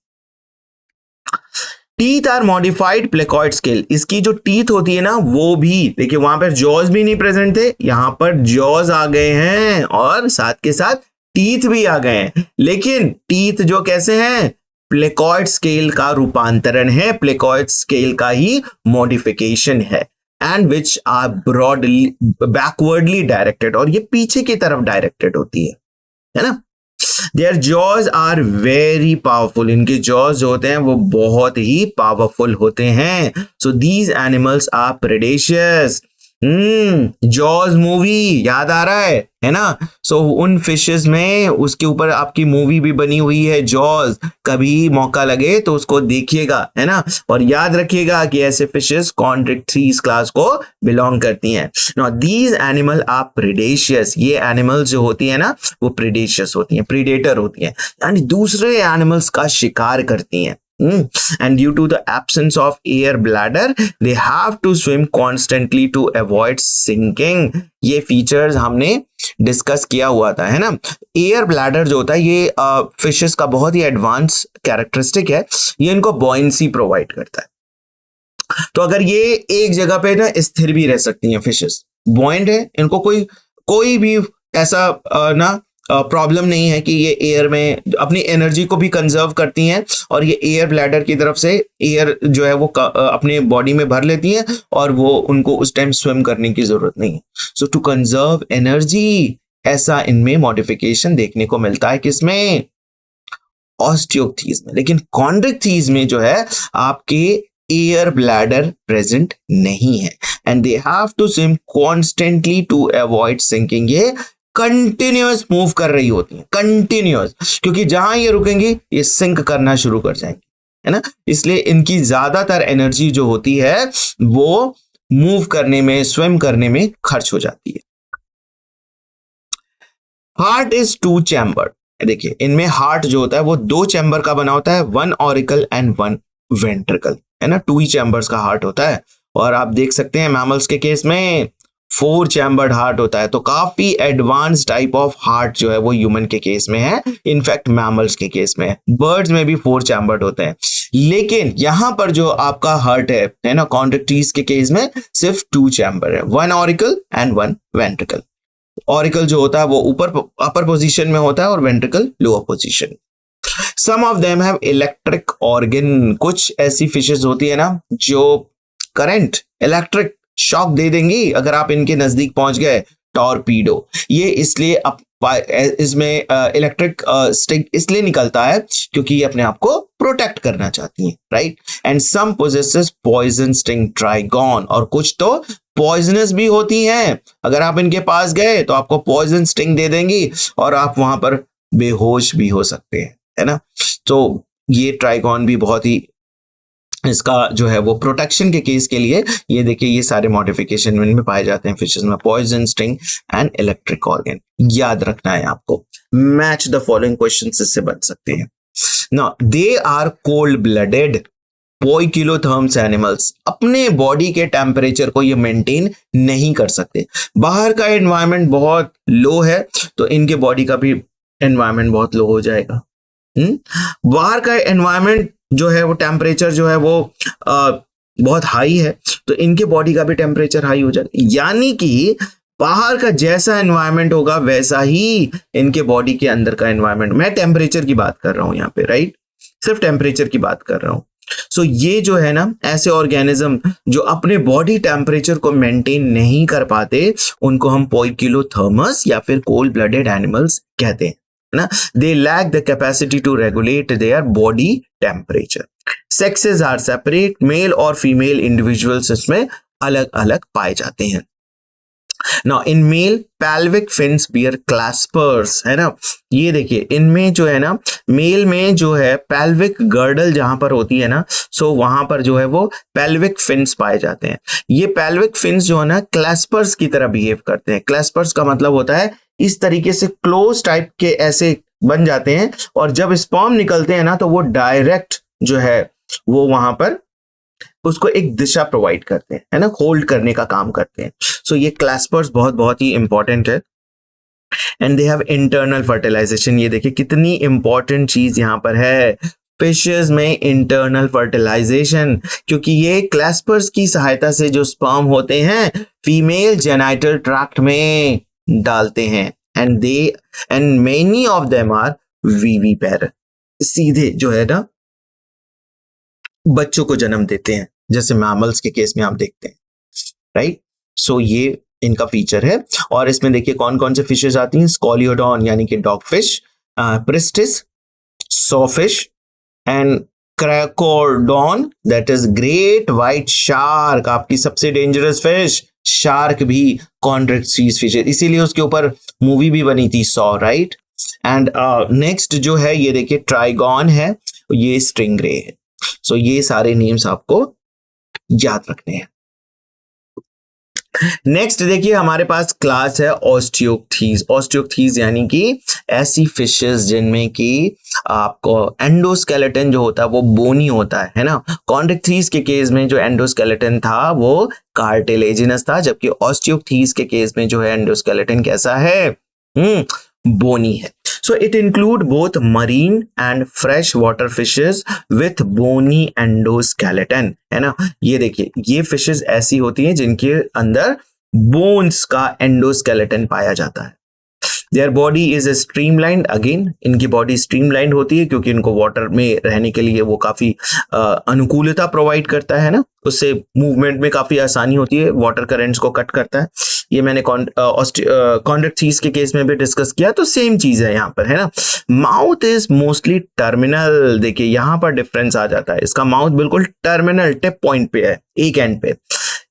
Teeth are modified placoid scale, इसकी जो टीथ होती है ना वो भी देखिए, वहां पर जॉज भी नहीं प्रेजेंट थे, यहां पर जॉज आ गए हैं और साथ के साथ टीथ भी आ गए हैं, लेकिन टीथ जो कैसे हैं, प्लेकॉइड स्केल का रूपांतरण है, प्लेकॉइड स्केल का ही मॉडिफिकेशन है, and which are broadly backwardly directed, और ये पीछे की तरफ डायरेक्टेड होती है ना। Their jaws are very powerful, इनके jaws जो होते हैं वो बहुत ही पावरफुल होते हैं। So these animals are predaceous। Jaws movie याद आ रहा है ना। सो उन फिशेस में उसके ऊपर आपकी मूवी भी बनी हुई है जॉज, कभी मौका लगे तो उसको देखिएगा, है ना, और याद रखिएगा कि ऐसे फिशेस कॉन्ट्रिक्ट्रीज क्लास को बिलोंग करती हैं। नाउ दीज एनिमल आर प्रेडेशियस, ये एनिमल्स जो होती है ना वो प्रेडेशियस होती हैं, प्रीडेटर होती हैं, यानी दूसरे एनिमल्स का शिकार करती हैं। And due to the absence of air bladder, they have to swim constantly to avoid sinking। ये फीचर्स हमने डिस्कस किया हुआ था, है ना। एयर ब्लैडर जो होता है ये फिशेस का बहुत ही एडवांस कैरेक्टरिस्टिक है, ये इनको बॉयंसी प्रोवाइड करता है। तो अगर ये एक जगह पे ना स्थिर भी रह सकती हैं, फिशेस बॉयंट है, इनको कोई भी ऐसा ना प्रॉब्लम नहीं है कि ये एयर में अपनी एनर्जी को भी कंजर्व करती हैं, और ये एयर ब्लैडर की तरफ से एयर जो है वो अपने बॉडी में भर लेती हैं, और वो उनको उस टाइम स्विम करने की जरूरत नहीं है। सो टू कंजर्व एनर्जी, ऐसा इनमें मॉडिफिकेशन देखने को मिलता है, किसमें, ऑस्टियोक्थीज में। लेकिन कॉन्ड्रिक्थीज में जो है आपके एयर ब्लैडर प्रेजेंट नहीं है, and they have to swim constantly to avoid sinking. ये कंटिन्यूअस मूव कर रही होती हैं, कंटिन्यूअस, क्योंकि जहां ये रुकेंगी ये सिंक करना शुरू कर जाएंगी, है ना। इसलिए इनकी ज्यादातर एनर्जी जो होती है वो मूव करने में, स्विम करने में खर्च हो जाती है। Heart is 2 chambered. देखिए इनमें हार्ट जो होता है वो 2 चैम्बर का बना होता है, 1 ऑरिकल एंड 1 वेंट्रिकल, है ना। 2 ही चैम्बर्स का हार्ट होता है, और आप देख सकते हैं मैमल्स के केस में 4 चैम्बर्ड हार्ट होता है। तो काफी एडवांस टाइप ऑफ हार्ट जो है वो ह्यूमन के केस में है, इनफैक्ट मैमल्स के केस में है। बर्ड्स में भी 4 चैम्बर्ड होते हैं, लेकिन यहां पर जो आपका हार्ट है ना, कॉन्ट्रिक्टीज के केस में सिर्फ 2 चैम्बर है, 1 ऑरिकल एंड 1 वेंट्रिकल। ऑरिकल जो होता है वो ऊपर अपर पोजीशन में होता है और ventricle lower position. Some of them have electric organ, कुछ ऐसी फिशेस होती है ना जो करंट, इलेक्ट्रिक शॉक दे देंगी अगर आप इनके नजदीक पहुंच गए। टॉर्पीडो, ये इसलिए इसमें इलेक्ट्रिक स्टिक इसलिए निकलता है क्योंकि ये अपने आप को प्रोटेक्ट करना चाहती हैं, right. And some possesses poison sting trygon, और कुछ तो पॉइजनस भी होती हैं, अगर आप इनके पास गए तो आपको पॉइजन स्टिंग दे देंगी और आप वहां पर बेहोश भी हो सकते हैं, है ना। तो ये ट्राइगॉन भी बहुत ही इसका जो है वो प्रोटेक्शन के केस के लिए, ये देखिए ये सारे मॉडिफिकेशन में पाए जाते हैं फिशेस में, poison sting and electric organ. याद रखना है आपको, मैच द फॉलोइंग क्वेश्चंस इससे बच सकते हैं। Now they are cold blooded poikilotherms animals, अपने बॉडी के टेम्परेचर को ये मेंटेन नहीं कर सकते, बाहर का एनवायरनमेंट बहुत लो है तो इनके बॉडी का भी एनवायरनमेंट बहुत लो हो जाएगा। बाहर का एनवायरनमेंट जो है वो टेम्परेचर जो है वो बहुत हाई है तो इनके बॉडी का भी टेम्परेचर हाई हो जाएगा, यानी कि बाहर का जैसा एनवायरनमेंट होगा वैसा ही इनके बॉडी के अंदर का एनवायरनमेंट। मैं टेम्परेचर की बात कर रहा हूं यहाँ पे, राइट, सिर्फ टेम्परेचर की बात कर रहा हूं। सो ये जो है ना ऐसे ऑर्गेनिज्म जो अपने बॉडी टेम्परेचर को मेंटेन नहीं कर पाते उनको हम पोइकिलोथर्मस या फिर कोल्ड ब्लडेड एनिमल्स कहते हैं ना। They lack the capacity to regulate their body temperature. Sexes are separate, male और फीमेल इंडिविजुअल्स इसमें अलग अलग पाए जाते हैं। Now in male pelvic fins bear claspers, है ना। ये देखिए इनमें जो है ना मेल में जो है pelvic girdle जहां पर होती है ना, सो वहां पर जो है वो pelvic fins पाए जाते हैं। ये pelvic fins जो है ना claspers की तरह बिहेव करते हैं। claspers का मतलब होता है इस तरीके से क्लोज टाइप के ऐसे बन जाते हैं और जब स्पर्म निकलते हैं ना तो वो डायरेक्ट जो है वो वहां पर उसको एक दिशा प्रोवाइड करते हैं, है ना, होल्ड करने का काम करते हैं। सो ये क्लैस्पर्स बहुत बहुत ही इंपॉर्टेंट है। And they have internal fertilization. ये देखिए कितनी इंपॉर्टेंट चीज यहाँ पर है, फिशेस में इंटरनल फर्टिलाइजेशन, क्योंकि ये क्लैस्पर्स की सहायता से जो स्पर्म होते हैं फीमेल जेनाइटल ट्रैक्ट में डालते हैं, and many of them are viviparous, सीधे जो है ना बच्चों को जन्म देते हैं, जैसे मैमल्स के केस में आप देखते हैं, राइट। सो ये इनका फीचर है। और इसमें देखिए कौन कौन से फिशेस आती हैं, स्कॉलियोडॉन यानी कि dogfish, Pristis, sawfish, and Carcharodon that is great white shark, आपकी सबसे डेंजरस फिश शार्क भी कॉन्ट्रैक्ट फिश है, इसीलिए उसके ऊपर मूवी भी बनी थी सॉ, राइट। एंड नेक्स्ट जो है ये देखिए ट्राइगॉन है, ये स्टिंगरे है। सो ये सारे नेम्स आपको याद रखने हैं। नेक्स्ट देखिए हमारे पास क्लास है ऑस्टियोक्थीज। ऑस्टियोक्थीज यानी कि ऐसी फिशेस जिनमें कि आपको एंडोस्केलेटन जो होता है वो बोनी होता है ना। कॉन्ट्रैक्थीज के केस में जो एंडोस्केलेटन था वो कार्टिलेजिनस था, जबकि ऑस्टियोक्थीज के केस में जो है एंडोस्केलेटन कैसा है, बोनी है। So it include both marine and fresh water fishes with bony endoskeleton, है ना। ये देखिए ये फिशेस ऐसी होती हैं जिनके अंदर बोन्स का एंडोस्केलेटन पाया जाता है। Their body is streamlined, again इनकी बॉडी स्ट्रीमलाइंड होती है क्योंकि इनको वाटर में रहने के लिए वो काफी अनुकूलता प्रोवाइड करता है ना, उससे मूवमेंट में काफी आसानी होती है, वाटर करेंट्स को कट करता है। ये मैंने कॉन्ट्रैक्टीज के केस में भी डिस्कस किया, तो सेम चीज है यहाँ पर, है ना। माउथ इज मोस्टली टर्मिनल, देखिए यहाँ पर डिफरेंस आ जाता है, इसका माउथ बिल्कुल टर्मिनल टिप पॉइंट पे है, एक एंड पे,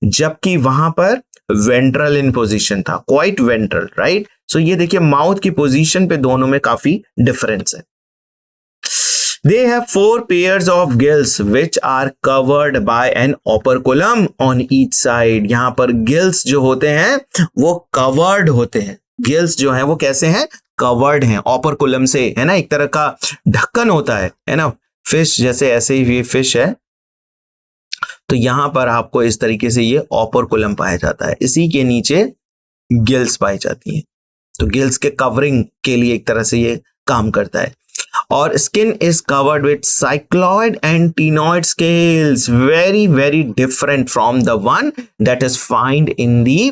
जबकि वहां पर वेंट्रल इन पोजीशन था, क्वाइट वेंट्रल, राइट। सो ये देखिए माउथ की पोजीशन पे दोनों में काफी डिफरेंस है। They have 4 pairs of gills which are covered by an operculum on each side. यहाँ पर गिल्स जो होते हैं वो कवर्ड होते हैं, गिल्स जो हैं वो कैसे हैं, कवर्ड हैं ओपरकुलम से, है ना, एक तरह का ढक्कन होता है ना। फिश जैसे ऐसे ही ये फिश है, तो यहां पर आपको इस तरीके से ये ओपरकुलम पाया जाता है, इसी के नीचे गिल्स पाई जाती हैं, तो गिल्स के कवरिंग के लिए एक तरह से ये काम करता है। और skin is covered with cycloid and ctenoid scales, very very different from the one that is find in the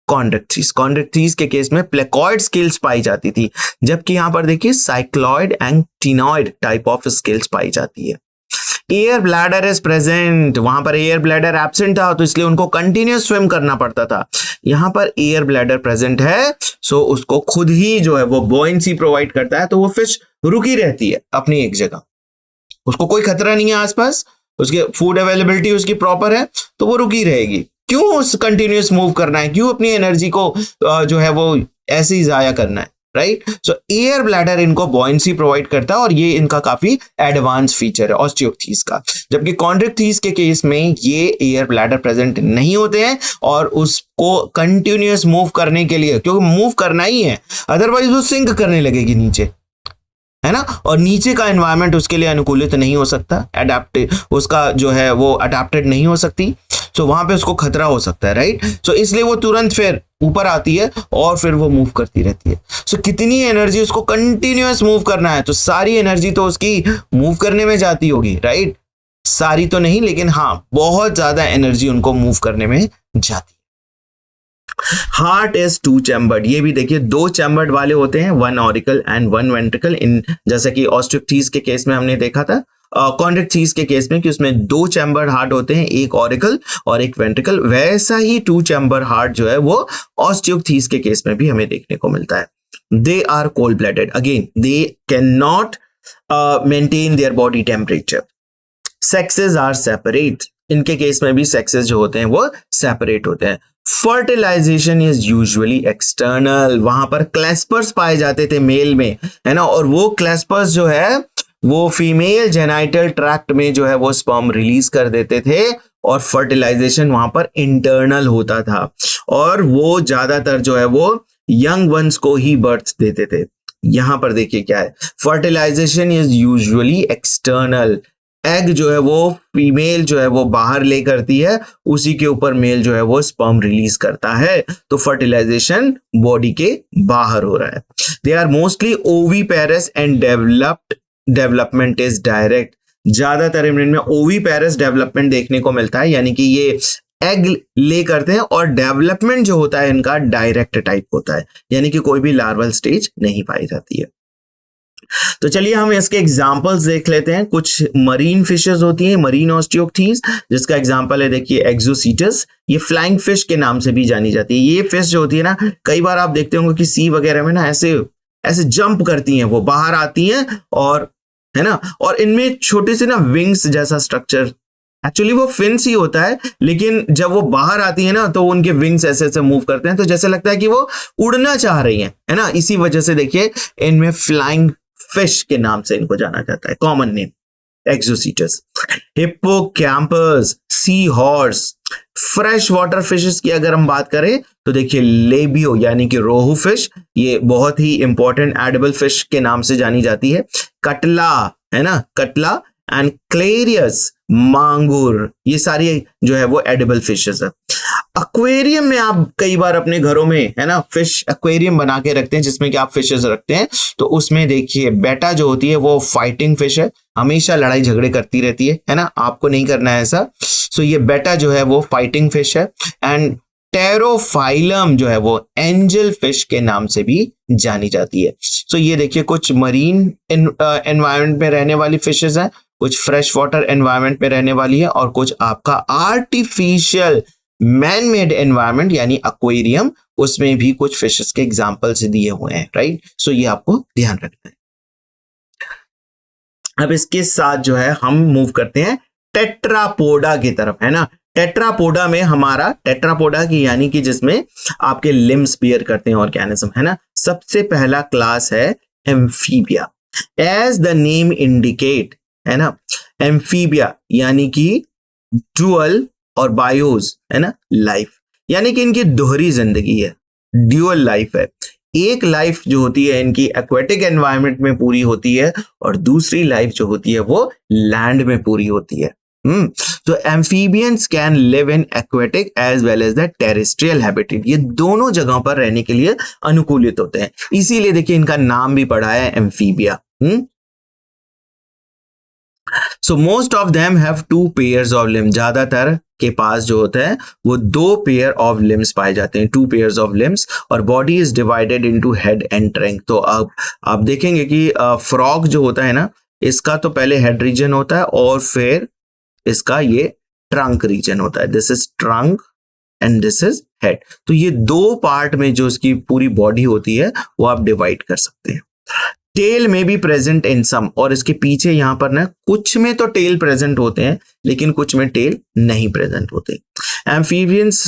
Chondrichthyes. Chondrichthyes के केस में प्लेकॉइड स्केल्स पाई जाती थी, जबकि यहां पर देखिए cycloid and ctenoid type of scales पाई जाती है। एयर ब्लैडर इज प्रेजेंट, वहां पर एयर ब्लैडर एब्सेंट था तो इसलिए उनको कंटिन्यूस स्विम करना पड़ता था, यहां पर एयर ब्लैडर प्रेजेंट है, सो उसको खुद ही जो है वो बॉयंसी प्रोवाइड करता है, तो वो फिश रुकी रहती है अपनी एक जगह, उसको कोई खतरा नहीं है आसपास, उसके फूड अवेलेबिलिटी उसकी प्रॉपर है, तो वो रुकी रहेगी। क्यों कंटिन्यूस मूव करना है, क्यों अपनी एनर्जी को जो है वो ऐसे ही जाया करना है, राइट। सो एयर ब्लैडर इनको बॉयंसी प्रोवाइड करता है और ये इनका काफी एडवांस फीचर है ऑस्टियोक्थीज का, जबकि कॉन्ट्रैक्टीज के केस में ये एयर ब्लैडर प्रेजेंट नहीं होते हैं और उसको कंटिन्यूस मूव करने के लिए, क्योंकि मूव करना ही है, अदरवाइज वो सिंक करने लगेगी नीचे, है ना, और नीचे का एनवायरनमेंट उसके लिए अनुकूलित नहीं हो सकता, अडेप्ट उसका जो है वो अडेप्टेड नहीं हो सकती, सो वहां पे उसको खतरा हो सकता है, राइट। सो इसलिए वो तुरंत फिर ऊपर आती है और फिर वो मूव करती रहती है। सो कितनी एनर्जी उसको कंटिन्यूअस मूव करना है, तो सारी एनर्जी तो उसकी मूव करने में जाती होगी, राइट, सारी तो नहीं लेकिन हाँ बहुत ज्यादा एनर्जी उनको मूव करने में जाती है। हार्ट इज 2 चैम्बर्ड, ये भी देखिए 2 चैम्बर्ड वाले होते हैं, 1 ऑरिकल एंड 1 वेंट्रिकल, इन जैसा कि ऑस्टियोक्थीज के केस में हमने देखा था, कॉन्ट्रैक्टीज के केस में कि उसमें 2 चैम्बर्ड हार्ट होते हैं, एक ऑरिकल और एक वेंट्रिकल, वैसा ही 2 चैम्बर हार्ट जो है वो ऑस्टियोक्थीज के केस में भी हमें देखने को मिलता है। They are cold blooded, again they can not maintain their body temperature, sexes are separate, इनके केस में भी सेक्सेस जो होते हैं वो सेपरेट होते हैं। फर्टिलाइजेशन इज यूजुअली एक्सटर्नल, वहां पर क्लैस्पर्स पाए जाते थे मेल में, है ना, और वो क्लैस्पर्स जो है वो फीमेल जेनाइटल ट्रैक्ट में जो है वो स्पर्म रिलीज कर देते थे और फर्टिलाइजेशन वहां पर इंटरनल होता था, और वो ज्यादातर जो है वो यंग वंस को ही बर्थ देते थे। यहां पर देखिए क्या है, fertilization is usually external, egg जो है वो फीमेल जो है वो बाहर ले करती है, उसी के ऊपर मेल जो है वो स्पर्म रिलीज करता है। तो फर्टिलाइजेशन बॉडी के बाहर हो रहा है। They are mostly oviparous and development is direct. ज्यादातर इनमें ओवीपेरस डेवलपमेंट देखने को मिलता है, यानी कि ये एग ले करते हैं और डेवलपमेंट जो होता है इनका डायरेक्ट टाइप होता है, यानी कि कोई भी लार्वल स्टेज नहीं पाई जाती है। तो चलिए हम इसके एग्जांपल्स देख लेते हैं। कुछ मरीन फिशेस होती हैं, मरीन ऑस्टियोक्थीज, जिसका एग्जांपल है देखिए एक्सोसीटस। ये फ्लाइंग फिश के नाम से भी जानी जाती है। ये फिश जो होती है ना, कई बार आप देखते होंगे कि सी वगैरह में ना ऐसे ऐसे जंप करती हैं, वो बाहर आती हैं और है ना, और इनमें छोटे से ना विंग्स जैसा स्ट्रक्चर, एक्चुअली वो फिन्स ही होता है, लेकिन जब वो बाहर आती है ना तो उनके विंग्स ऐसे ऐसे मूव करते हैं, तो जैसे लगता है कि वो उड़ना चाह रही हैं, है ना। इसी वजह से देखिए इनमें फ्लाइंग फिश के नाम से इनको जाना जाता है, common name एक्सोसीटस। Hippocampus, sea horse. Fresh water fishes की अगर हम बात करें तो देखिए लेबियो यानी कि रोहू फिश, ये बहुत ही इंपॉर्टेंट एडिबल फिश के नाम से जानी जाती है। कटला, है ना, कटला एंड क्लेरियस, मांगुर, ये सारी जो है वो एडिबल फिशेस है। एक्वेरियम में आप कई बार अपने घरों में, है ना, फिश एक्वेरियम बना के रखते हैं जिसमें कि आप फिशेस रखते हैं, तो उसमें देखिए बेटा जो होती है वो फाइटिंग फिश है, हमेशा लड़ाई झगड़े करती रहती है ना, आपको नहीं करना है ऐसा। सो ये बेटा जो है वो फाइटिंग फिश है। एंड टेरोफाइलम जो है वो एंजल फिश के नाम से भी जानी जाती है। सो ये देखिए कुछ मरीन एनवायरनमेंट में रहने वाली फिशेस हैं, कुछ फ्रेश वाटर एनवायरनमेंट में रहने वाली है, और कुछ आपका आर्टिफिशियल मैन मेड एनवायरनमेंट यानी एक्वेरियम, उसमें भी कुछ फिशेस के एग्जांपल्स दिए हुए हैं, राइट। सो ये आपको ध्यान रखना है। अब इसके साथ जो है हम मूव करते हैं टेट्रापोडा की तरफ, है ना। टेट्रापोडा में हमारा टेट्रापोडा की यानी कि जिसमें आपके लिम्स बियर करते हैं ऑर्गेनिज्म, है ना। सबसे पहला क्लास है amphibia. As the name indicate, है ना, एम्फीबिया यानी कि डुअल और बायोस, है ना, लाइफ, यानी कि इनकी दोहरी जिंदगी है, ड्यूअल लाइफ है। एक लाइफ जो होती है इनकी एक्वेटिक एनवायरनमेंट में पूरी होती है, और दूसरी लाइफ जो होती है वो लैंड में पूरी होती है। तो amphibians can live in aquatic as well as the terrestrial habitat. ये दोनों जगहों पर रहने के लिए अनुकूलित होते हैं, इसीलिए देखिए इनका नाम भी पड़ा है amphibia. So most of them have 2 pairs of limbs. ज्यादातर के पास जो होता है वो 2 पेयर ऑफ लिम्स पाए जाते हैं, 2 पेयर्स ऑफ लिम्स, और body is divided into head and trunk. तो आप देखेंगे कि फ्रॉग जो होता है ना, इसका तो पहले हेड रीजन होता है और फिर इसका ये ट्रंक रीजन होता है। This is trunk and this is head. तो ये 2 पार्ट में जो इसकी पूरी बॉडी होती है वो आप डिवाइड कर सकते हैं। टेल में भी प्रेजेंट इन सम, और इसके पीछे यहां पर ना कुछ में तो टेल प्रेजेंट होते हैं लेकिन कुछ में टेल नहीं प्रेजेंट होते। Amphibians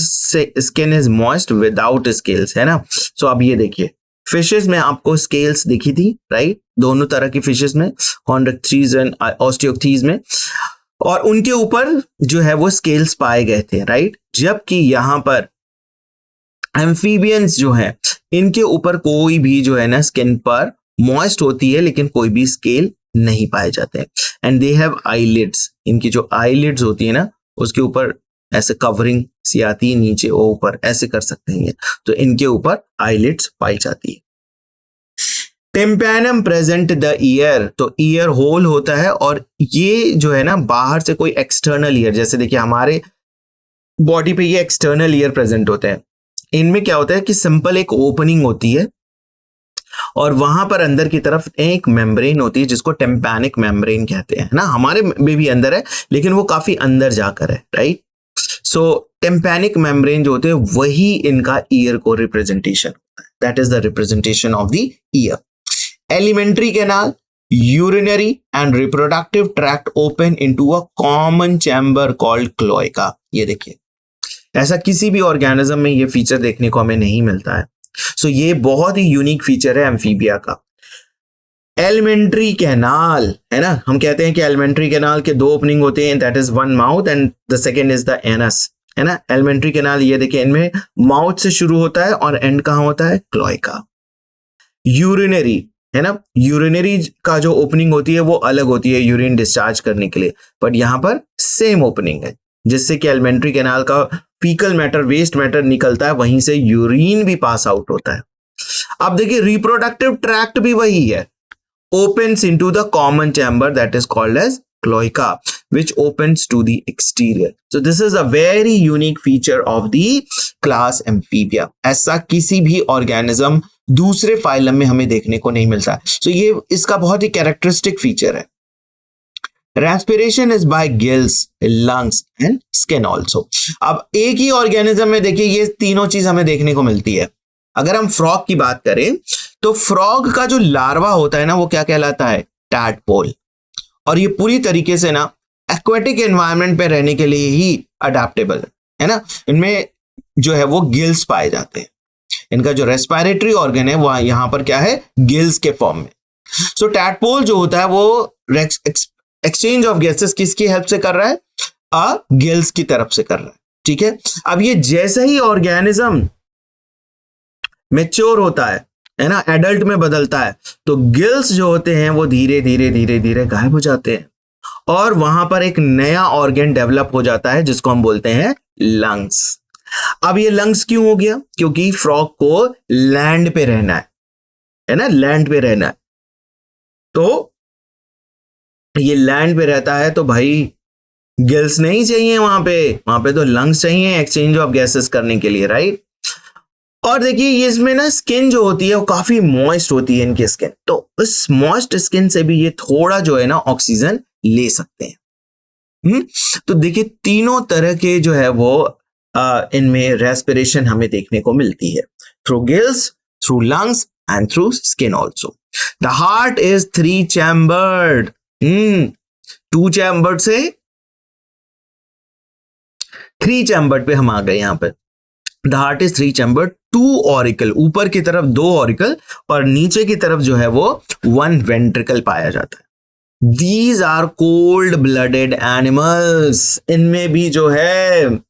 skin is moist without scales, है ना। सो अब ये देखिए फिशेस में आपको स्केल्स दिखी थी, राइट, दोनों तरह की फिशेस में, कॉन्ड्रेक्थीज एंड ऑस्टियोक्थीज में, और उनके ऊपर जो है वो स्केल्स पाए गए थे, राइट। जबकि यहां पर एम्फीबियंस जो है इनके ऊपर कोई भी जो है ना स्किन पर मॉइस्ट होती है लेकिन कोई भी स्केल नहीं पाए जाते हैं। एंड दे हैव आईलिड्स, इनकी जो आईलिड्स होती है ना उसके ऊपर ऐसे कवरिंग सी आती है, नीचे और ऊपर ऐसे कर सकते हैं, तो इनके ऊपर आईलिड्स पाई जाती है। टिम्पैनम प्रेजेंट द ईयर, तो ईयर होल होता है, और ये जो है ना बाहर से कोई एक्सटर्नल ईयर, जैसे देखिए हमारे बॉडी पे ये एक्सटर्नल ईयर प्रेजेंट होते हैं, इनमें क्या होता है कि सिंपल एक ओपनिंग होती है और वहां पर अंदर की तरफ एक मेम्ब्रेन होती है जिसको टेम्पैनिक मेम्ब्रेन कहते हैं ना। हमारे में भी अंदर है लेकिन वो काफी अंदर जाकर है, राइट। सो टेम्पैनिक मेम्ब्रेन जो होते हैं वही इनका ईयर को रिप्रेजेंटेशन होता है, that is the representation of the year. Alimentary canal, urinary and reproductive tract open into a common chamber called cloaca. ये देखिए ऐसा किसी भी ऑर्गेनिज्म में ये फीचर देखने को हमें नहीं मिलता है। सो ये बहुत ही यूनिक फीचर है एम्फीबिया का। एलिमेंट्री कैनाल, है ना, हम कहते हैं कि एलिमेंट्री कैनाल के 2 ओपनिंग होते हैं, that is one mouth and the second is the anus, है ना। एलिमेंट्री कैनाल ये देखिए इनमें माउथ से शुरू होता है और एंड कहां होता है, क्लोएका। यूरिनरी, है ना, यूरिनरी का जो ओपनिंग होती है वो अलग होती है यूरिन डिस्चार्ज करने के लिए, बट यहाँ पर सेम ओपनिंग है, जिससे कि एलिमेंट्री कैनाल का फीकल मैटर, वेस्ट मैटर निकलता है, वहीं से यूरिन भी पास आउट होता है। अब देखिए रिप्रोडक्टिव ट्रैक्ट भी वही है, opens into the common chamber that is called as cloaca, which opens to the exterior. So this is a very unique feature of the class Amphibia. ऐसा किसी भी ऑर्गेनिज्म दूसरे फाइलम में हमें देखने को नहीं मिलता। So ये इसका बहुत ही कैरेक्टरिस्टिक फीचर है। Respiration is by gills, lungs and skin also. अब एक ही ऑर्गेनिज्म में देखिए ये तीनों चीज हमें देखने को मिलती है। अगर हम फ्रॉग की बात करें तो फ्रॉग का जो लार्वा होता है ना वो क्या कहलाता है, टैडपोल, और ये पूरी तरीके से ना एक्वेटिक एनवायरनमेंट पे रहने के लिए ही अडेप्टेबल है ना। इनमें जो है वो गिल्स पाए जाते हैं, इनका जो रेस्पिरेटरी ऑर्गन है वो यहां पर क्या है, गिल्स के फॉर्म में। सो टैडपोल जो होता है वो एक्सचेंज ऑफ गैसेस किसकी हेल्प से कर रहा है, गिल्स की तरफ से कर रहा है, ठीक है। अब ये जैसे ही ऑर्गेनिज्म मैच्योर होता है ना, एडल्ट में बदलता है, तो गिल्स जो होते हैं वो धीरे धीरे धीरे धीरे गायब हो जाते हैं और वहां पर एक नया ऑर्गन डेवलप हो जाता है जिसको हम बोलते हैं लंग्स। अब ये लंग्स क्यों हो गया, क्योंकि फ्रॉग को लैंड पे रहना है ना, लैंड पे रहना है, तो ये लैंड पे रहता है तो भाई गिल्स नहीं चाहिए वहां पे तो लंग्स चाहिए एक्सचेंज ऑफ गैसेस करने के लिए, राइट। और देखिए ये इसमें ना स्किन जो होती है वो काफी मॉइस्ट होती है इनकी स्किन, तो इस मॉइस्ट स्किन से भी ये थोड़ा जो है ना ऑक्सीजन ले सकते हैं। तो देखिए तीनों तरह के जो है वो इनमें रेस्पिरेशन हमें देखने को मिलती है, through gills, through lungs and through skin also. The heart is 3 chambered, 2 chambered से 3 चैम्बर्ड पे हम आ गए यहां पर। The heart is 3 chambered, 2 auricle, ऊपर की तरफ 2 ऑरिकल और नीचे की तरफ जो है वो 1 वेंट्रिकल पाया जाता है। These are cold blooded animals, इनमें भी जो है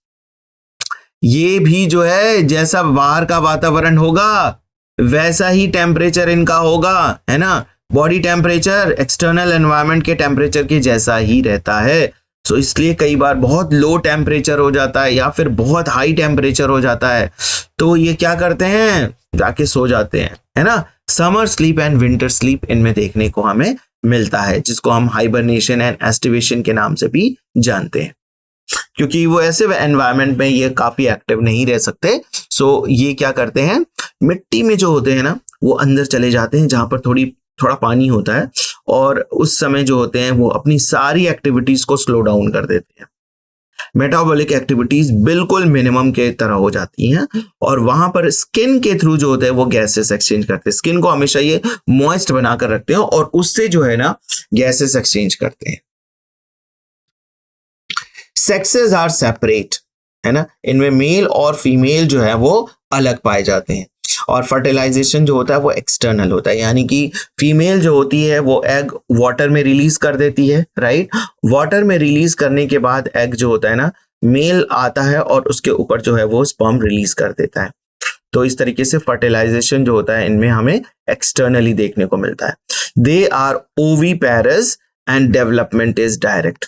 ये भी जो है जैसा बाहर का वातावरण होगा वैसा ही टेम्परेचर इनका होगा, है ना। बॉडी टेम्परेचर एक्सटर्नल एनवायरनमेंट के टेम्परेचर के जैसा ही रहता है। सो इसलिए कई बार बहुत लो टेम्परेचर हो जाता है या फिर बहुत हाई टेम्परेचर हो जाता है तो ये क्या करते हैं, जाके सो जाते हैं, है ना। Summer sleep and winter sleep इनमें देखने को हमें मिलता है, जिसको हम हाइबरनेशन एंड एस्टिवेशन के नाम से भी जानते हैं, क्योंकि वो ऐसे एनवायरनमेंट में ये काफी एक्टिव नहीं रह सकते। सो ये क्या करते हैं, मिट्टी में जो होते हैं ना वो अंदर चले जाते हैं जहां पर थोड़ा पानी होता है, और उस समय जो होते हैं वो अपनी सारी एक्टिविटीज को स्लो डाउन कर देते हैं। मेटाबॉलिक एक्टिविटीज बिल्कुल मिनिमम के तरह हो जाती हैं और वहां पर स्किन के थ्रू जो होता है वो गैसेस एक्सचेंज करते हैं। स्किन को हमेशा ये मॉइस्ट बनाकर रखते हैं और उससे जो है ना गैसेस एक्सचेंज करते हैं। सेक्सेस आर सेपरेट, है ना, इनमें मेल और फीमेल जो है वो अलग पाए जाते हैं और फर्टिलाइजेशन जो होता है वो एक्सटर्नल होता है, यानी कि फीमेल जो होती है वो एग वाटर में रिलीज कर देती है, राइट। वाटर में रिलीज करने के बाद एग जो होता है ना, मेल आता है और उसके ऊपर जो है वो स्पर्म रिलीज कर देता है। तो इस तरीके से फर्टिलाइजेशन जो होता है इनमें हमें एक्सटर्नली देखने को मिलता है। They are oviparous and development is direct,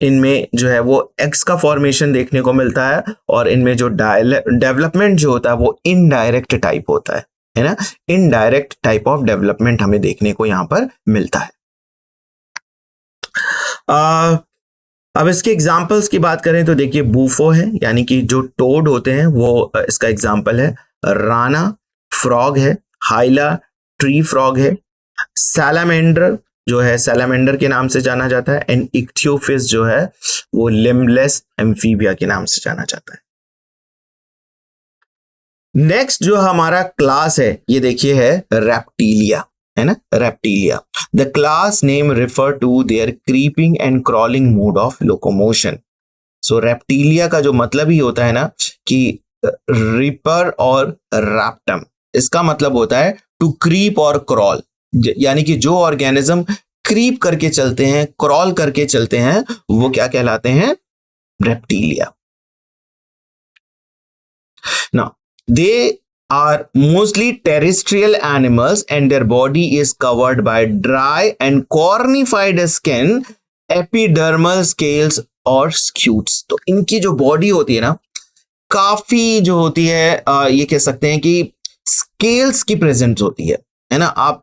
इनमें जो है वो एग्स का फॉर्मेशन देखने को मिलता है और इनमें जो डेवलपमेंट जो होता है वो इनडायरेक्ट टाइप होता है ना। इनडायरेक्ट टाइप ऑफ डेवलपमेंट हमें देखने को यहां पर मिलता है। अब इसके एग्जांपल्स की बात करें तो देखिए बूफो है, यानी कि जो टोड होते हैं वो इसका एग्जांपल है। राना फ्रॉग है, हाइला ट्री फ्रॉग है, सैलामेंडर जो है सैलामेंडर के नाम से जाना जाता है, एंड इक्थियोफिस जो है वो लिम्बलेस एम्फीबिया के नाम से जाना जाता है। नेक्स्ट जो हमारा क्लास है ये देखिए है रेप्टिलिया, है ना, Reptilia. The class name refer to their creeping and crawling mode of locomotion. So Reptilia का जो मतलब ही होता है ना कि रिपर और रैप्टम, इसका मतलब होता है टू क्रीप और क्रॉल, यानी कि जो ऑर्गेनिज्म क्रीप करके चलते हैं, क्रॉल करके चलते हैं, वो क्या कहलाते हैं, reptilia. Now they are mostly terrestrial animals and their body is covered by dry and cornified skin, epidermal scales और scutes। तो इनकी जो बॉडी होती है ना, काफी जो होती है ये कह सकते हैं कि स्केल्स की प्रेजेंस होती है ना। आप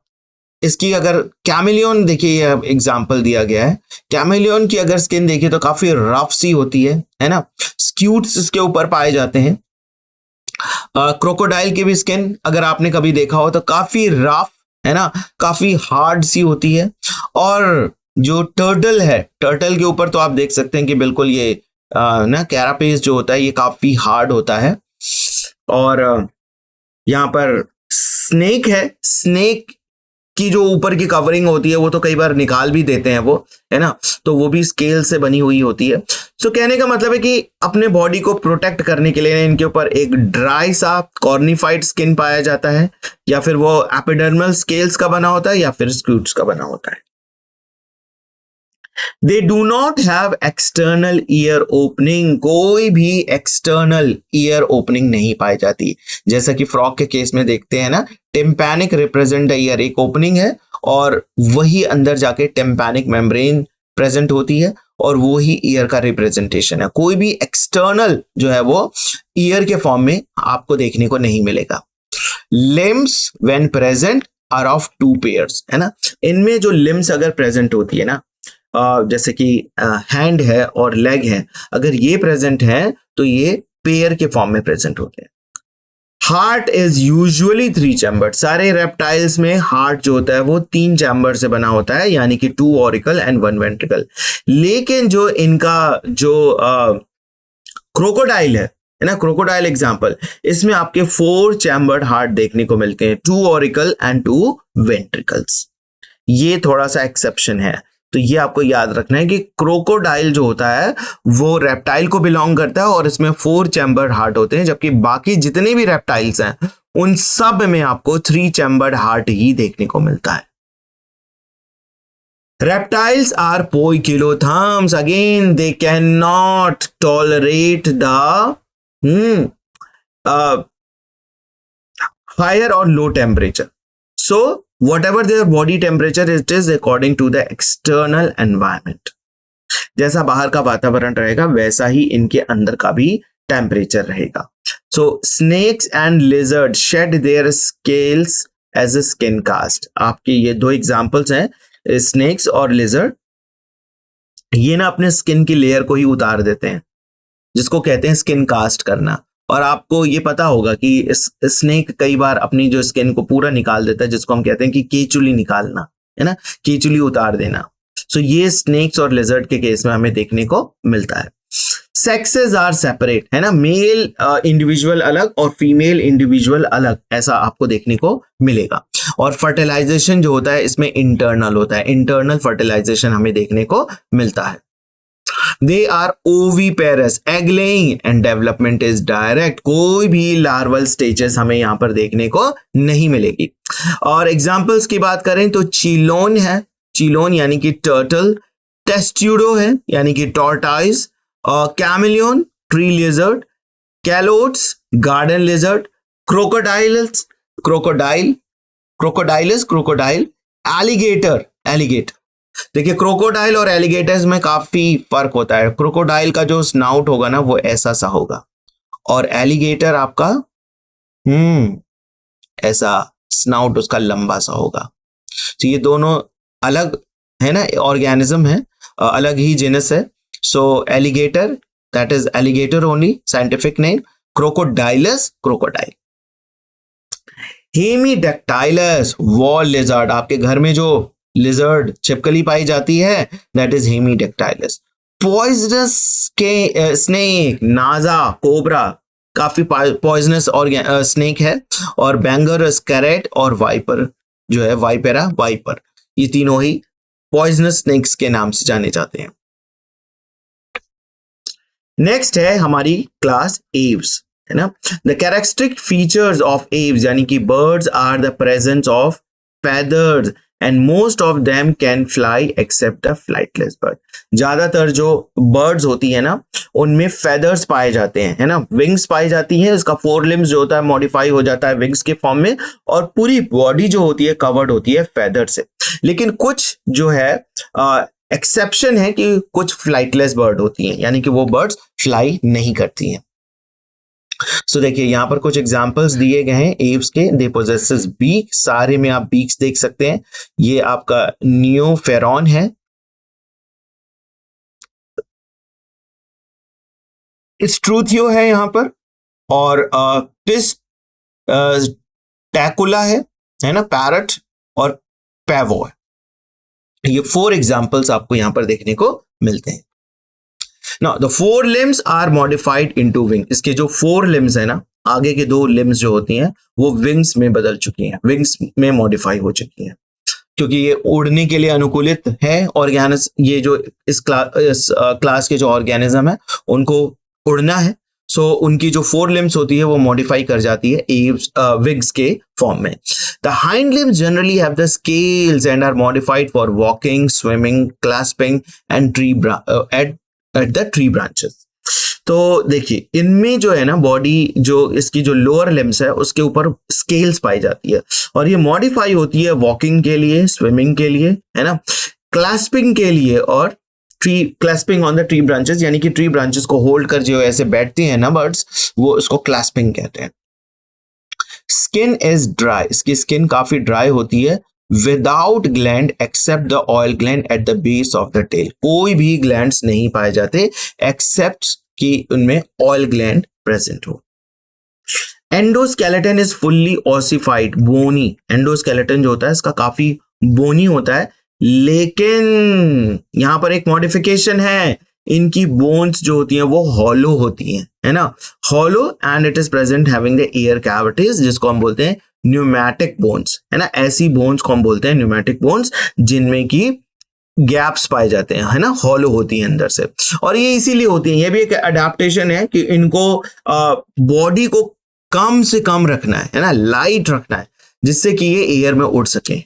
इसकी अगर कैमिलियन देखिए, ये एग्जांपल दिया गया है, कैमिलियन की अगर स्किन देखिए तो काफी रफ सी होती है ना। स्क्यूट्स इसके ऊपर पाए जाते हैं। क्रोकोडाइल की भी स्किन अगर आपने कभी देखा हो तो काफी रफ है ना, काफी हार्ड सी होती है। और जो टर्टल है, टर्टल के ऊपर तो आप देख सकते हैं कि बिल्कुल ये ना कैरापेस जो होता है ये काफी हार्ड होता है। और यहाँ पर स्नेक है, स्नेक की जो ऊपर की कवरिंग होती है वो तो कई बार निकाल भी देते हैं वो, है ना, तो वो भी स्केल से बनी हुई होती है। सो कहने का मतलब है कि अपने बॉडी को प्रोटेक्ट करने के लिए इनके ऊपर एक ड्राई सा कॉर्निफाइड स्किन पाया जाता है, या फिर वो एपिडर्मल स्केल्स का बना होता है या फिर स्क्यूट्स का बना होता है। दे do not have external ear opening, कोई भी एक्सटर्नल ईयर ओपनिंग नहीं पाई जाती। जैसा कि फ्रॉग के केस में देखते हैं ना, टिम्पैनिक रिप्रेजेंट द ईयर, एक ओपनिंग है और वही अंदर जाके टिम्पैनिक मेम्ब्रेन प्रेजेंट होती है और वो ही ईयर का रिप्रेजेंटेशन है। कोई भी एक्सटर्नल जो है वो ईयर के फॉर्म में आपको देखने को नहीं मिलेगा। Limbs when present are of two pairs, है ना। इनमें जो लिम्स अगर प्रेजेंट होती है ना, जैसे कि हैंड है और लेग है, अगर ये प्रेजेंट है तो ये पेयर के फॉर्म में प्रेजेंट होते हैं। हार्ट इज यूजुअली 3 चैम्बर्ड, सारे रेप्टाइल्स में हार्ट जो होता है वो 3 चैम्बर से बना होता है, यानी कि 2 ऑरिकल एंड 1 वेंट्रिकल। लेकिन जो इनका जो क्रोकोडाइल है ना, क्रोकोडाइल एग्जांपल, इसमें आपके 4 चैम्बर्ड हार्ट देखने को मिलते हैं, 2 ऑरिकल एंड 2 वेंट्रिकल्स। ये थोड़ा सा एक्सेप्शन है, तो ये आपको याद रखना है कि क्रोकोडाइल जो होता है वो रेप्टाइल को बिलोंग करता है और इसमें 4 चैम्बर्ड हार्ट होते हैं, जबकि बाकी जितने भी रेप्टाइल्स हैं उन सब में आपको 3 चैम्बर्ड हार्ट ही देखने को मिलता है। Reptiles are poikilotherms. Again, they cannot tolerate the higher or low temperature. So, whatever their body temperature, it is according to the external environment. जैसा बाहर का वातावरण रहेगा वैसा ही इनके अंदर का भी टेम्परेचर रहेगा। So, snakes and lizards shed their scales as a skin cast. आपके ये 2 एग्जाम्पल्स हैं, स्नेक्स और लिजर्ड। ये ना अपने स्किन की लेयर को ही उतार देते हैं, जिसको कहते हैं स्किन कास्ट करना। और आपको ये पता होगा कि स्नेक कई बार अपनी जो स्किन को पूरा निकाल देता है, जिसको हम कहते हैं कि केचुली निकालना, है ना, केचुली उतार देना। सो ये स्नेक्स और लिजर्ड के केस में हमें देखने को मिलता है। सेक्सेस आर सेपरेट, है ना, मेल इंडिविजुअल अलग और फीमेल इंडिविजुअल अलग, ऐसा आपको देखने को मिलेगा। और फर्टिलाइजेशन जो होता है इसमें इंटरनल होता है, इंटरनल फर्टिलाइजेशन हमें देखने को मिलता है। They are oviparous, egg laying and development is direct, कोई भी लार्वल स्टेजेस हमें यहां पर देखने को नहीं मिलेगी। और एग्जांपल्स की बात करें तो चिलोन है, चिलोन यानी कि टर्टल, टेस्ट्यूडो है यानी कि tortoise, Chamaeleon tree lizard, Calotes garden lizard, Crocodylus crocodile, Crocodylus crocodile, alligator alligator. देखिए क्रोकोडाइल और एलिगेटर्स में काफी फर्क होता है। क्रोकोडाइल का जो स्नाउट होगा ना वो ऐसा सा होगा और एलिगेटर आपका ऐसा स्नाउट उसका लंबा सा होगा। तो ये दोनों अलग है ना, ऑर्गेनिज्म है, अलग ही जीनस है। So alligator, that is alligator only, scientific name. Crocodylus crocodile. Hemidactylus wall lizard, आपके घर में जो लिजर्ड छिपकली पाई जाती है दैट इज हेमीडेक्टाइलस। पॉइजनस के स्नेक, नाजा कोबरा, काफी पॉइजनस और स्नेक है। और बैंगरस कैरेट और वाइपर जो है वाइपेरा वाइपर, ये तीनों ही पॉइजनस स्नेक्स के नाम से जाने जाते हैं। नेक्स्ट है हमारी क्लास एव्स, है ना। The characteristic features of Aves यानी कि birds are the presence of feathers and most of them can fly except the flightless bird. ज्यादातर जो बर्ड्स होती है ना उनमें फेदर्स पाए जाते हैं, है ना, विंग्स पाई जाती हैं, इसका फोर लिम्स जो होता है मॉडिफाई हो जाता है विंग्स के फॉर्म में, और पूरी बॉडी जो होती है कवर्ड होती है फेदर से। लेकिन कुछ जो है एक्सेप्शन है कि कुछ फ्लाइटलेस बर्ड होती हैं, यानी कि वो बर्ड्स फ्लाई नहीं करती हैं। सो देखिए यहां पर कुछ एग्जांपल्स दिए गए हैं एव्स के। दे पोजेसेस बीक, सारे में आप बीक्स देख सकते हैं। ये आपका नियोफेरॉन है, स्ट्रूथियो है यहां पर, और पिस टैकुला है ना, पैरट, और पैवो है। ये 4 एग्जांपल्स आपको यहां पर देखने को मिलते हैं। Now the 4 limbs are modified into wing. इसके जो 4 लिम्स है ना, आगे के 2 लिम्स जो होती हैं वो विंग्स में बदल चुकी हैं, विंग्स में मॉडिफाई हो चुकी हैं, क्योंकि ये उड़ने के लिए अनुकूलित है ऑर्गेनिज्म। ये जो इस क्लास के जो ऑर्गेनिज्म है उनको उड़ना है, सो उनकी जो 4 लिम्स होती है वो मॉडिफाई कर जाती है विंग्स के फॉर्म में। The hind limbs generally have the scales and are modified for walking, swimming, clasping and at the tree branches. तो देखिए इनमें जो है ना बॉडी, जो इसकी जो लोअर लिम्स है उसके ऊपर स्केल्स पाई जाती है, और ये मॉडिफाई होती है वॉकिंग के लिए, स्विमिंग के लिए, है ना, क्लैस्पिंग के लिए, और tree clasping on the tree branches, यानी कि ट्री ब्रांचेस को होल्ड कर जो ऐसे बैठती हैं ना बर्ड्स, वो उसको क्लैस्पिंग कहते हैं। स्किन इज ड्राई, इसकी स्किन काफी ड्राई होती है, without gland except the oil gland at the base of the tail. कोई भी ग्लैंड्स नहीं पाए जाते एक्सेप्ट कि उनमें ऑयल ग्लैंड प्रेजेंट हो। Endoskeleton is fully ossified, bony. Endoskeleton जो होता है इसका काफी बोनी होता है, लेकिन यहां पर एक मॉडिफिकेशन है, इनकी बोन्स जो होती हैं वो हॉलो होती हैं, है ना, hollow, and it is present having the air cavities, जिसको हम बोलते हैं न्यूमैटिक बोन्स, है ना। ऐसी बोन्स को हम बोलते हैं न्यूमैटिक बोन्स जिनमें की गैप्स पाए जाते हैं, है ना, हॉलो होती है अंदर से। और ये इसीलिए होती है, ये भी एक अडेप्टेशन है कि इनको बॉडी को कम से कम रखना है ना, लाइट रखना है, जिससे कि ये एयर में उड़ सके।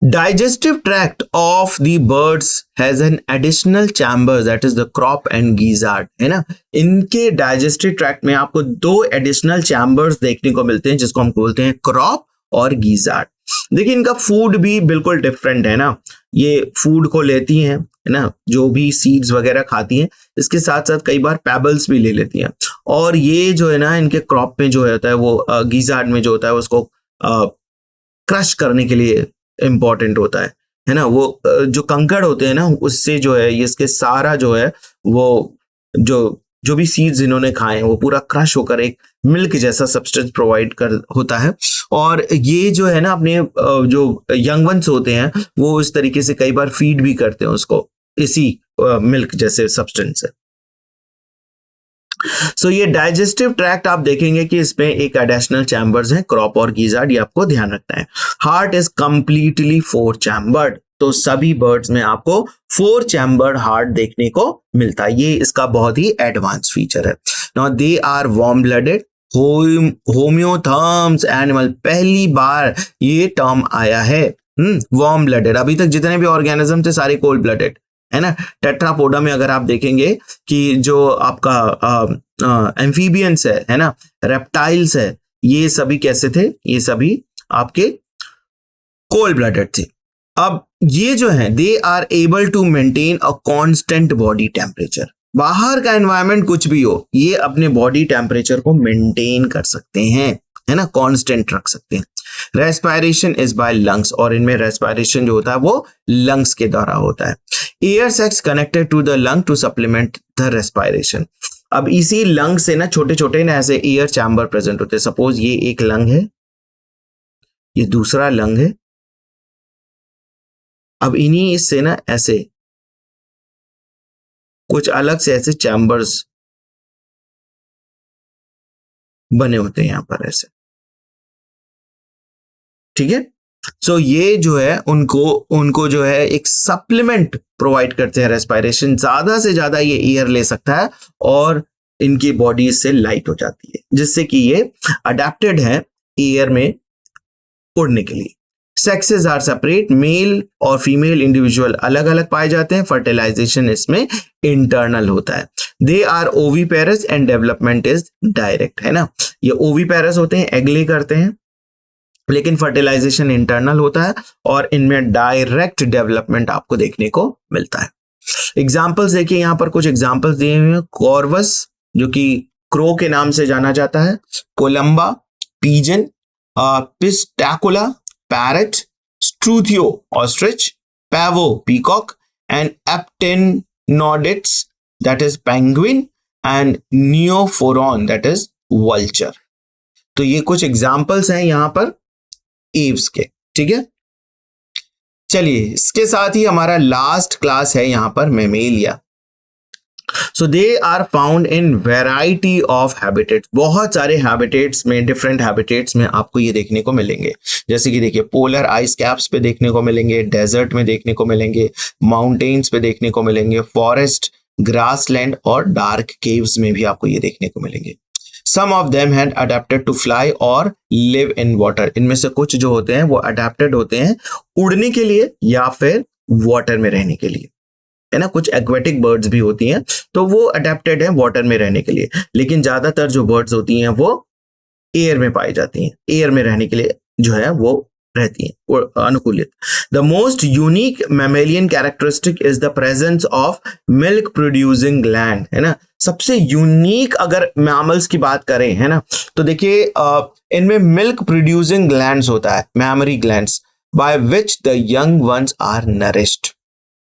Digestive tract of the birds has an additional chamber, that is the crop and gizzard, है ना। इनके डाइजेस्टिव ट्रैक्ट में आपको 2 एडिशनल चैम्बर्स देखने को मिलते हैं, जिसको हम बोलते हैं क्रॉप और गीजार्ड। देखिए इनका फूड भी बिल्कुल डिफरेंट है ना, ये फूड को लेती हैं, है ना, जो भी सीड्स वगैरह खाती हैं, इसके साथ साथ कई बार पेबल्स भी ले लेती हैं। और ये जो है ना इनके क्रॉप में जो होता है वो गीजार्ड में जो होता है उसको क्रश करने के लिए इंपॉर्टेंट होता है ना, वो जो कंकड़ होते हैं ना उससे जो है इसके सारा जो है वो जो भी सीड्स इन्होंने खाए हैं वो पूरा क्रश होकर एक मिल्क जैसा सब्सटेंस प्रोवाइड कर होता है। और ये जो है ना अपने जो यंग वंस होते हैं वो इस तरीके से कई बार फीड भी करते हैं उसको इसी मिल्क जैसे सब्सटेंस से। सो ये डाइजेस्टिव ट्रैक्ट आप देखेंगे कि इसमें एक एडिशनल चैम्बर्स हैं, क्रॉप और गीजार्ड, ये आपको ध्यान रखना है। हार्ट इज कंप्लीटली 4 चैम्बर्ड, तो सभी बर्ड्स में आपको 4 चैम्बर्ड हार्ट देखने को मिलता है, ये इसका बहुत ही एडवांस फीचर है। Now they are warm blooded, homeotherms animal, पहली बार ये टर्म आया है, वार्म ब्लडेड। अभी तक जितने भी ऑर्गेनिज्म थे सारे कोल्ड ब्लडेड, है ना। टेट्रापोडा में अगर आप देखेंगे कि जो आपका एम्फीबियंस है ना, रेप्टाइल्स है, ये सभी कैसे थे, ये सभी आपके कोल्ड ब्लडेड थे। अब ये जो है they are able to maintain a constant body temperature, बाहर का एनवायरनमेंट कुछ भी हो ये अपने बॉडी टेम्परेचर को मेंटेन कर सकते हैं, है ना, कांस्टेंट रख सकते हैं। रेस्पिरेशन इज बाय लंग्स, और इनमें रेस्पिरेशन जो होता है वो लंग्स के द्वारा होता है। Air sacs connected to the lung to supplement the respiration. अब इसी लंग से ना छोटे छोटे ना ऐसे एयर चैम्बर प्रेजेंट होते हैं। सपोज ये एक लंग है, ये दूसरा लंग है, अब इन्हीं इससे ना ऐसे कुछ अलग से ऐसे चैम्बर्स बने होते हैं यहां पर ऐसे, ठीक है। सो ये जो है उनको जो है एक सप्लीमेंट प्रोवाइड करते हैं रेस्पिरेशन, ज्यादा से ज्यादा ये एयर ले सकता है और इनकी बॉडी से लाइट हो जाती है, जिससे कि ये अडेप्टेड है एयर में उड़ने के लिए। सेक्सेस आर सेपरेट, मेल और फीमेल इंडिविजुअल अलग अलग पाए जाते हैं, फर्टिलाइजेशन इसमें इंटरनल होता है। They are oviparous and development is direct, है ना, ये ओवीपेरस होते हैं, एग ले करते हैं, लेकिन फर्टिलाइजेशन इंटरनल होता है और इनमें डायरेक्ट डेवलपमेंट आपको देखने को मिलता है। एग्जाम्पल्स देखिए, यहां पर कुछ एग्जाम्पल्स दिए हुए हैं। कॉर्वस जो कि क्रो के नाम से जाना जाता है, Columba pigeon, Psittacula parrot, Struthio ostrich, Pavo peacock and Aptenodytes that is penguin and Neophron that is vulture. तो ये कुछ एग्जाम्पल्स हैं यहां पर एव्स के, ठीक है। चलिए इसके साथ ही हमारा लास्ट क्लास है यहां पर Mammalia. So they are found in variety of habitats, बहुत सारे हैबिटेट्स में, डिफरेंट हैबिटेट्स में आपको ये देखने को मिलेंगे। जैसे कि देखिए पोलर आइस कैप्स पे देखने को मिलेंगे, डेजर्ट में देखने को मिलेंगे, माउंटेन्स पे देखने को मिलेंगे, फॉरेस्ट, ग्रासलैंड और डार्क केव्स में भी आपको ये देखने को मिलेंगे। Some of them had adapted to fly or live in water. इनमें से कुछ जो होते हैं वो adapted होते हैं उड़ने के लिए या फिर वाटर में रहने के लिए, है ना। कुछ एक्वेटिक बर्ड्स भी होती हैं तो वो अडेप्टेड है वाटर में रहने के लिए, लेकिन ज्यादातर जो बर्ड्स होती हैं वो एयर में पाई जाती हैं, एयर में रहने के लिए जो है वो रहती हैं अनुकूलित। The most unique mammalian characteristic is the presence of milk producing gland, है ना। सबसे यूनिक अगर मैमल्स की बात करें, है ना, तो देखिए इनमें मिल्क प्रोड्यूसिंग ग्लैंड्स होता है, mammary glands, by which the young ones are nourished.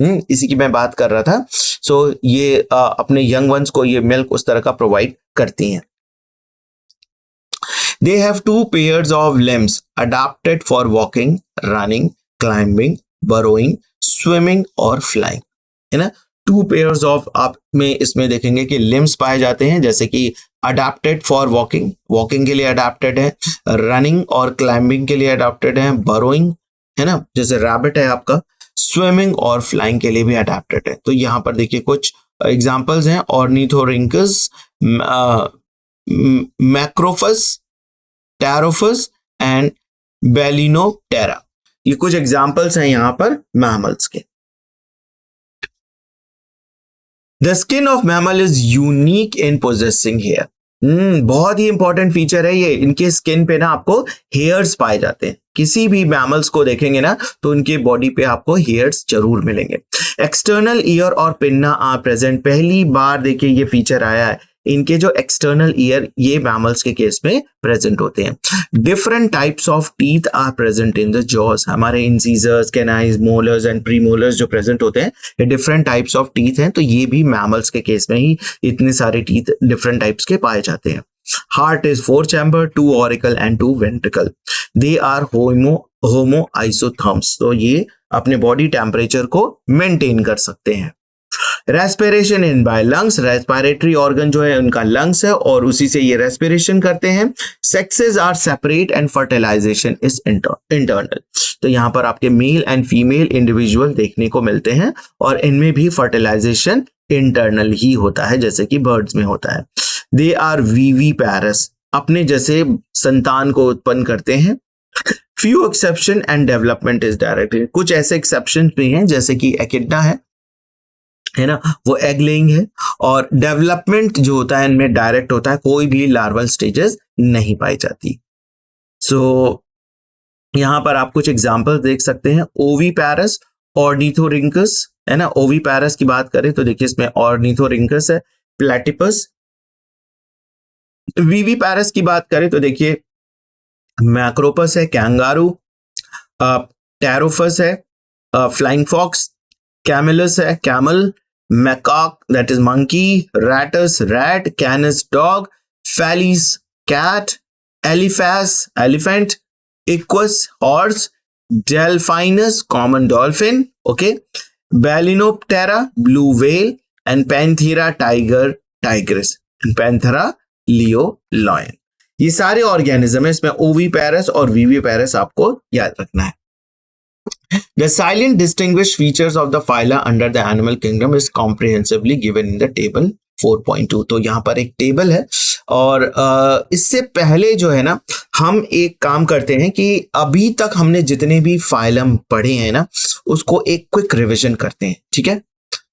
इसी की मैं बात कर रहा था। सो ये अपने यंग वंस को ये मिल्क उस तरह का प्रोवाइड करती हैं। They have two pairs of limbs adapted for walking, running, climbing, burrowing, swimming और flying, है ना। टू पेयर्स ऑफ आप में इसमें देखेंगे कि लिम्स पाए जाते हैं, जैसे कि अडेप्टेड फॉर वॉकिंग, वॉकिंग के लिए अडेप्टेड है, रनिंग और क्लाइंबिंग के लिए अडेप्टेड है, बरोइंग, है ना, जैसे रैबिट है आपका, स्विमिंग और फ्लाइंग के लिए भी अडेप्टेड है। तो यहाँ पर देखिए कुछ एग्जांपल्स हैं, ऑर्निथोरिंकस, मैक्रोफस, टैरोफस एंड बेलिनोप्टेरा, ये कुछ एग्जांपल्स हैं यहां पर मैमल्स के। The skin of mammal is unique in possessing hair, बहुत ही इंपॉर्टेंट फीचर है ये, इनके स्किन पे ना आपको हेयर्स पाए जाते हैं। किसी भी मैमल्स को देखेंगे ना तो उनके बॉडी पे आपको हेयर्स जरूर मिलेंगे। एक्सटर्नल ईयर और पिन्ना आर प्रेजेंट, पहली बार देखिए ये फीचर आया है, इनके जो एक्सटर्नल ईयर ये मैमल्स के केस में प्रेजेंट होते हैं। Different types of teeth are present in the jaws, हमारे incisors, canines, molars and premolars जो प्रेजेंट होते हैं ये डिफरेंट टाइप्स ऑफ टीथ हैं। तो ये भी मैमल्स के केस में ही इतने सारे टीथ डिफरेंट टाइप्स के पाए जाते हैं। Heart is 4 chamber, 2 auricle and 2 ventricle. They are homo isotherms, तो ये अपने बॉडी टेम्परेचर को मेंटेन कर सकते हैं। Respiration in by lungs, respiratory organ जो है उनका लंग्स है और उसी से ये रेस्पिरेशन करते हैं। Sexes are separate and fertilization is internal, तो यहाँ पर आपके मेल एंड फीमेल इंडिविजुअल देखने को मिलते हैं और इनमें भी फर्टिलाइजेशन इंटरनल ही होता है जैसे कि बर्ड्स में होता है। दे आर विविपैरस, अपने जैसे संतान को उत्पन्न करते हैं। Few exception and development is direct, कुछ ऐसे एक्सेप्शन भी हैं जैसे कि एकिडना है ना, वो एग लेइंग है, और डेवलपमेंट जो होता है इनमें डायरेक्ट होता है, कोई भी लार्वल स्टेजेस नहीं पाई जाती। सो यहां पर आप कुछ एग्जांपल देख सकते हैं। ओवीपैरस, ऑर्निथोरिंकस, है ना, ओवीपैरस की बात करें तो देखिए इसमें ऑर्निथोरिंकस है, प्लेटिपस। विविपैरस की बात करें तो देखिए मैक्रोपस है, कैंगारू, टैरोफस है, फ्लाइंग फॉक्स, कैमिलस है, camel, Macaca that is monkey, Rattus rat, Canis dog, Felis cat, Elephas elephant, Equus horse, Delphinus common dolphin, okay, Balaenoptera blue whale and Panthera tiger tigris, Panthera leo lion. ये सारे organism है, इसमें ओवीपैरस और viviparous आपको याद रखना है। The silent distinguished features of the phyla under the animal kingdom is comprehensively given in the table 4.2। तो यहाँ पर एक टेबल है और इससे पहले जो है ना हम एक काम करते हैं कि अभी तक हमने जितने भी फाइलम पढ़े हैं ना उसको एक क्विक रिवीजन करते हैं, ठीक है।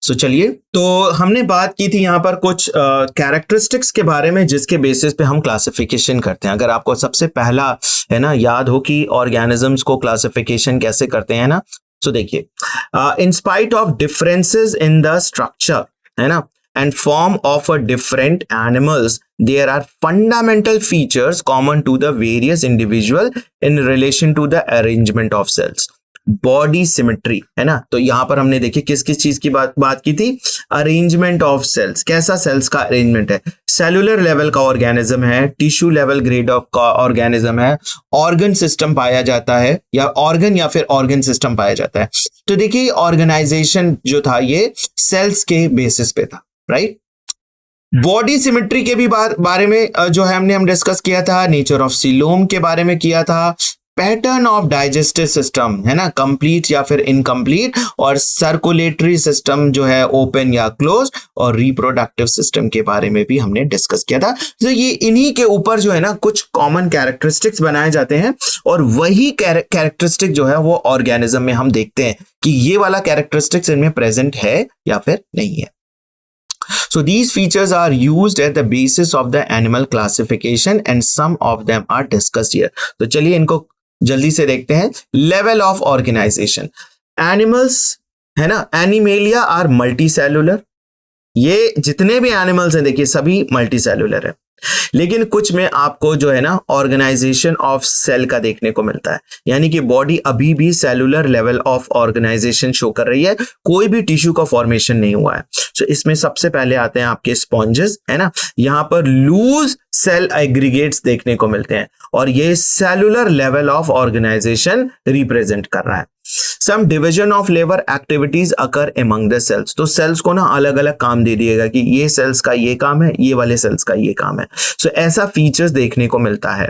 सो चलिए, तो हमने बात की थी यहाँ पर कुछ कैरेक्टरिस्टिक्स के बारे में जिसके बेसिस पे हम क्लासिफिकेशन करते हैं। अगर आपको सबसे पहला है ना याद हो कि ऑर्गेनिजम्स को क्लासिफिकेशन कैसे करते हैं ना, सो देखिए, in spite of differences in the structure है ना and form of a different animals, there are fundamental features common to the various individual in relation to the arrangement of cells. Body symmetry है ना, तो यहां पर हमने देखिए किस किस चीज की बात की थी, अरेंजमेंट ऑफ सेल्स, कैसा सेल्स का अरेंजमेंट है, सेलुलर लेवल का ऑर्गेनिज्म है, टिश्यू लेवल ग्रेड ऑफ का ऑर्गेनिज्म है, ऑर्गन सिस्टम पाया जाता है या ऑर्गन या फिर ऑर्गन सिस्टम पाया जाता है। तो देखिए ऑर्गेनाइजेशन जो था ये सेल्स के बेसिस पे था, राइट। बॉडी सिमेट्री के भी बारे में जो है हम डिस्कस किया था, नेचर ऑफ सीलोम के बारे में किया था, पैटर्न ऑफ डाइजेस्टिव सिस्टम है ना, कंप्लीट या फिर इनकम्प्लीट, और सर्कुलेटरी सिस्टम जो है ओपन या क्लोज, और रिप्रोडक्टिव सिस्टम के बारे में भी हमने डिस्कस किया था। तो ये इन्हीं के ऊपर जो है ना कुछ कॉमन कैरेक्टरिस्टिक्स बनाए जाते हैं और वही कैरेक्टरिस्टिक जो है वो ऑर्गेनिज्म में हम देखते हैं कि ये वाला कैरेक्टरिस्टिक्स इनमें प्रेजेंट है या फिर नहीं है। So these features are used at the basis of the animal classification and some of them are discussed here. तो चलिए इनको जल्दी से देखते हैं। लेवल ऑफ ऑर्गेनाइजेशन, एनिमल्स है ना, एनिमेलिया आर मल्टी सेलुलर, ये जितने भी एनिमल्स हैं देखिए सभी मल्टी सेलुलर है, लेकिन कुछ में आपको जो है ना ऑर्गेनाइजेशन ऑफ सेल का देखने को मिलता है, यानी कि बॉडी अभी भी cellular level of organisation show कर रही है, कोई भी टिश्यू का फॉर्मेशन नहीं हुआ है। सो इसमें सबसे पहले आते हैं आपके स्पॉन्जेस है ना, यहां पर लूज सेल एग्रीगेट्स देखने को मिलते हैं और ये cellular level of organisation represent कर रहा है। Some division of labour activities occur among the cells, तो सेल्स को ना अलग अलग काम दे दिएगा कि ये सेल्स का ये काम है, ये वाले सेल्स का ये काम है। सो ऐसा फीचर्स देखने को मिलता है।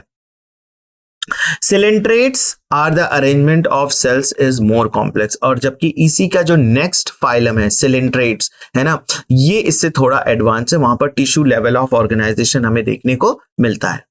Coelenterates are the arrangement of cells is more complex, और जबकि इसी का जो नेक्स्ट फाइलम है सिलेंट्रेट्स है ना, ये इससे थोड़ा एडवांस है, वहां पर टिश्यू लेवल ऑफ ऑर्गेनाइजेशन हमें देखने को मिलता है।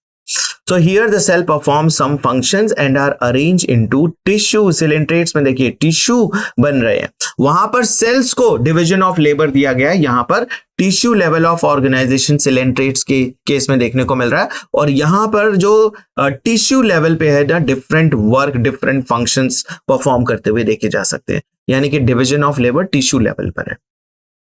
So here the cell performs some functions and are arranged into tissue. Coelentrates में देखिए टिश्यू बन रहे हैं, वहां पर सेल्स को डिवीजन ऑफ लेबर दिया गया है, यहां पर tissue level of organisation coelenterates के केस में देखने को मिल रहा है, और यहां पर जो टिश्यू लेवल पे है ना different work different functions perform करते हुए देखे जा सकते हैं, यानी कि division of labour tissue level पर है।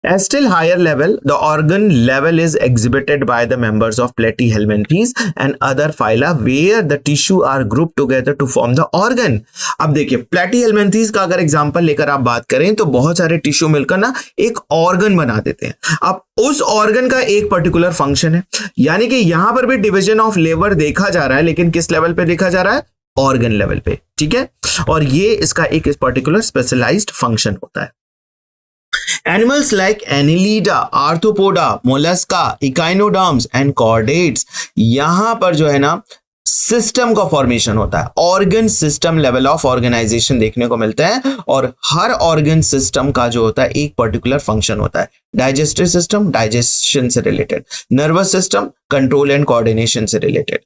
At still higher level, the organ level is exhibited by the members of Platyhelminthes and other phyla where the tissue are grouped together to form the organ. अब देखिए Platyhelminthes का अगर example लेकर आप बात करें तो बहुत सारे टिश्यू मिलकर ना एक ऑर्गन बना देते हैं। अब उस ऑर्गन का एक पर्टिकुलर फंक्शन है, यानी कि यहां पर भी डिवीजन ऑफ लेबर देखा जा रहा है, लेकिन किस लेवल पे देखा जा रहा है, ऑर्गन लेवल पे, ठीक है, और ये इसका एक पर्टिकुलर स्पेशलाइज्ड फंक्शन होता है। Animals like Annelida, Arthropoda, Mollusca, Echinoderms and Chordates, यहां पर जो है ना सिस्टम का फॉर्मेशन होता है, organ system level of organisation देखने को मिलता है, और हर ऑर्गन सिस्टम का जो होता है एक पर्टिकुलर फंक्शन होता है। डाइजेस्टिव सिस्टम डाइजेशन से related, nervous system control and coordination से रिलेटेड,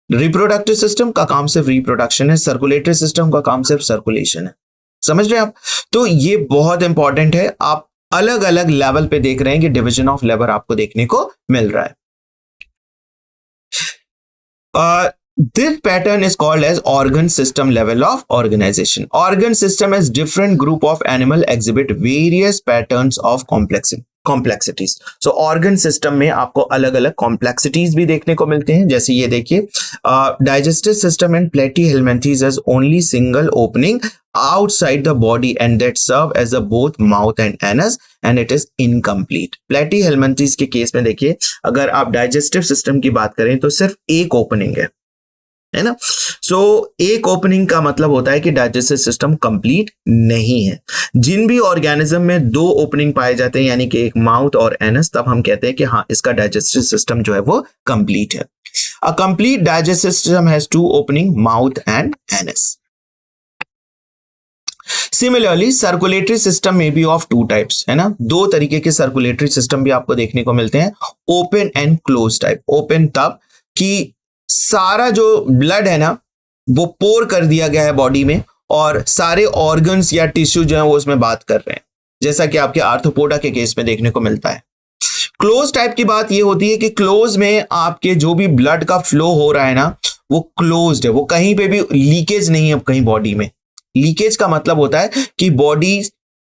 रिप्रोडक्टिव सिस्टम का काम सिर्फ रिप्रोडक्शन है, सर्कुलेटरी सिस्टम का काम सिर्फ सर्कुलेशन है। समझ रहे हैं आप? तो ये बहुत इंपॉर्टेंट है, आप अलग अलग लेवल पे देख रहे हैं कि डिवीजन ऑफ लेबर आपको देखने को मिल रहा है। This pattern is called as organ system level of organization. Organ system as different group of animal exhibit various patterns of complexities. So organ system में आपको अलग अलग complexities भी देखने को मिलते हैं, जैसे ये देखिए digestive system and Platyhelminthes has only single opening outside the body and that serve as a both mouth and anus and it is incomplete. Platyhelminthes के केस में देखिए अगर आप digestive system की बात करें तो सिर्फ एक ओपनिंग है ना, सो एक ओपनिंग का मतलब होता है कि डाइजेस्टिव सिस्टम कंप्लीट नहीं है। जिन भी ऑर्गेनिज्म में दो ओपनिंग पाए जाते हैं, यानी कि एक माउथ और एनस, तब हम कहते हैं कि हाँ इसका डाइजेस्टिव सिस्टम जो है वो कंप्लीट है। A complete digestive system has two opening, mouth and anus. Similarly circulatory system में बी ऑफ टू टाइप्स, है ना, दो तरीके के सर्कुलेटरी सिस्टम भी आपको देखने को मिलते हैं, open and close type. Open तब कि सारा जो ब्लड है ना वो पोर कर दिया गया है बॉडी में और सारे ऑर्गन्स या टिश्यू जो है वो उसमें बात कर रहे हैं, जैसा कि आपके आर्थ्रोपोडा के केस में देखने को मिलता है। क्लोज टाइप की बात ये होती है कि क्लोज में आपके जो भी ब्लड का फ्लो हो रहा है ना वो क्लोज्ड है, वो कहीं पे भी लीकेज नहीं है। कहीं बॉडी में लीकेज का मतलब होता है कि बॉडी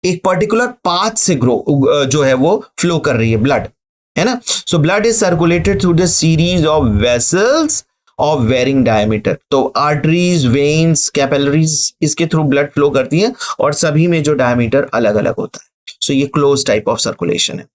एक पर्टिकुलर पाथ से जो है वो फ्लो कर रही है ब्लड, है ना। So blood is circulated through the series of vessels of varying diameter. तो आर्टरीज, वेन्स, कैपिलरीज इसके थ्रू ब्लड फ्लो करती है और सभी में जो डायमीटर अलग अलग होता है। सो ये क्लोज टाइप ऑफ सर्कुलेशन है।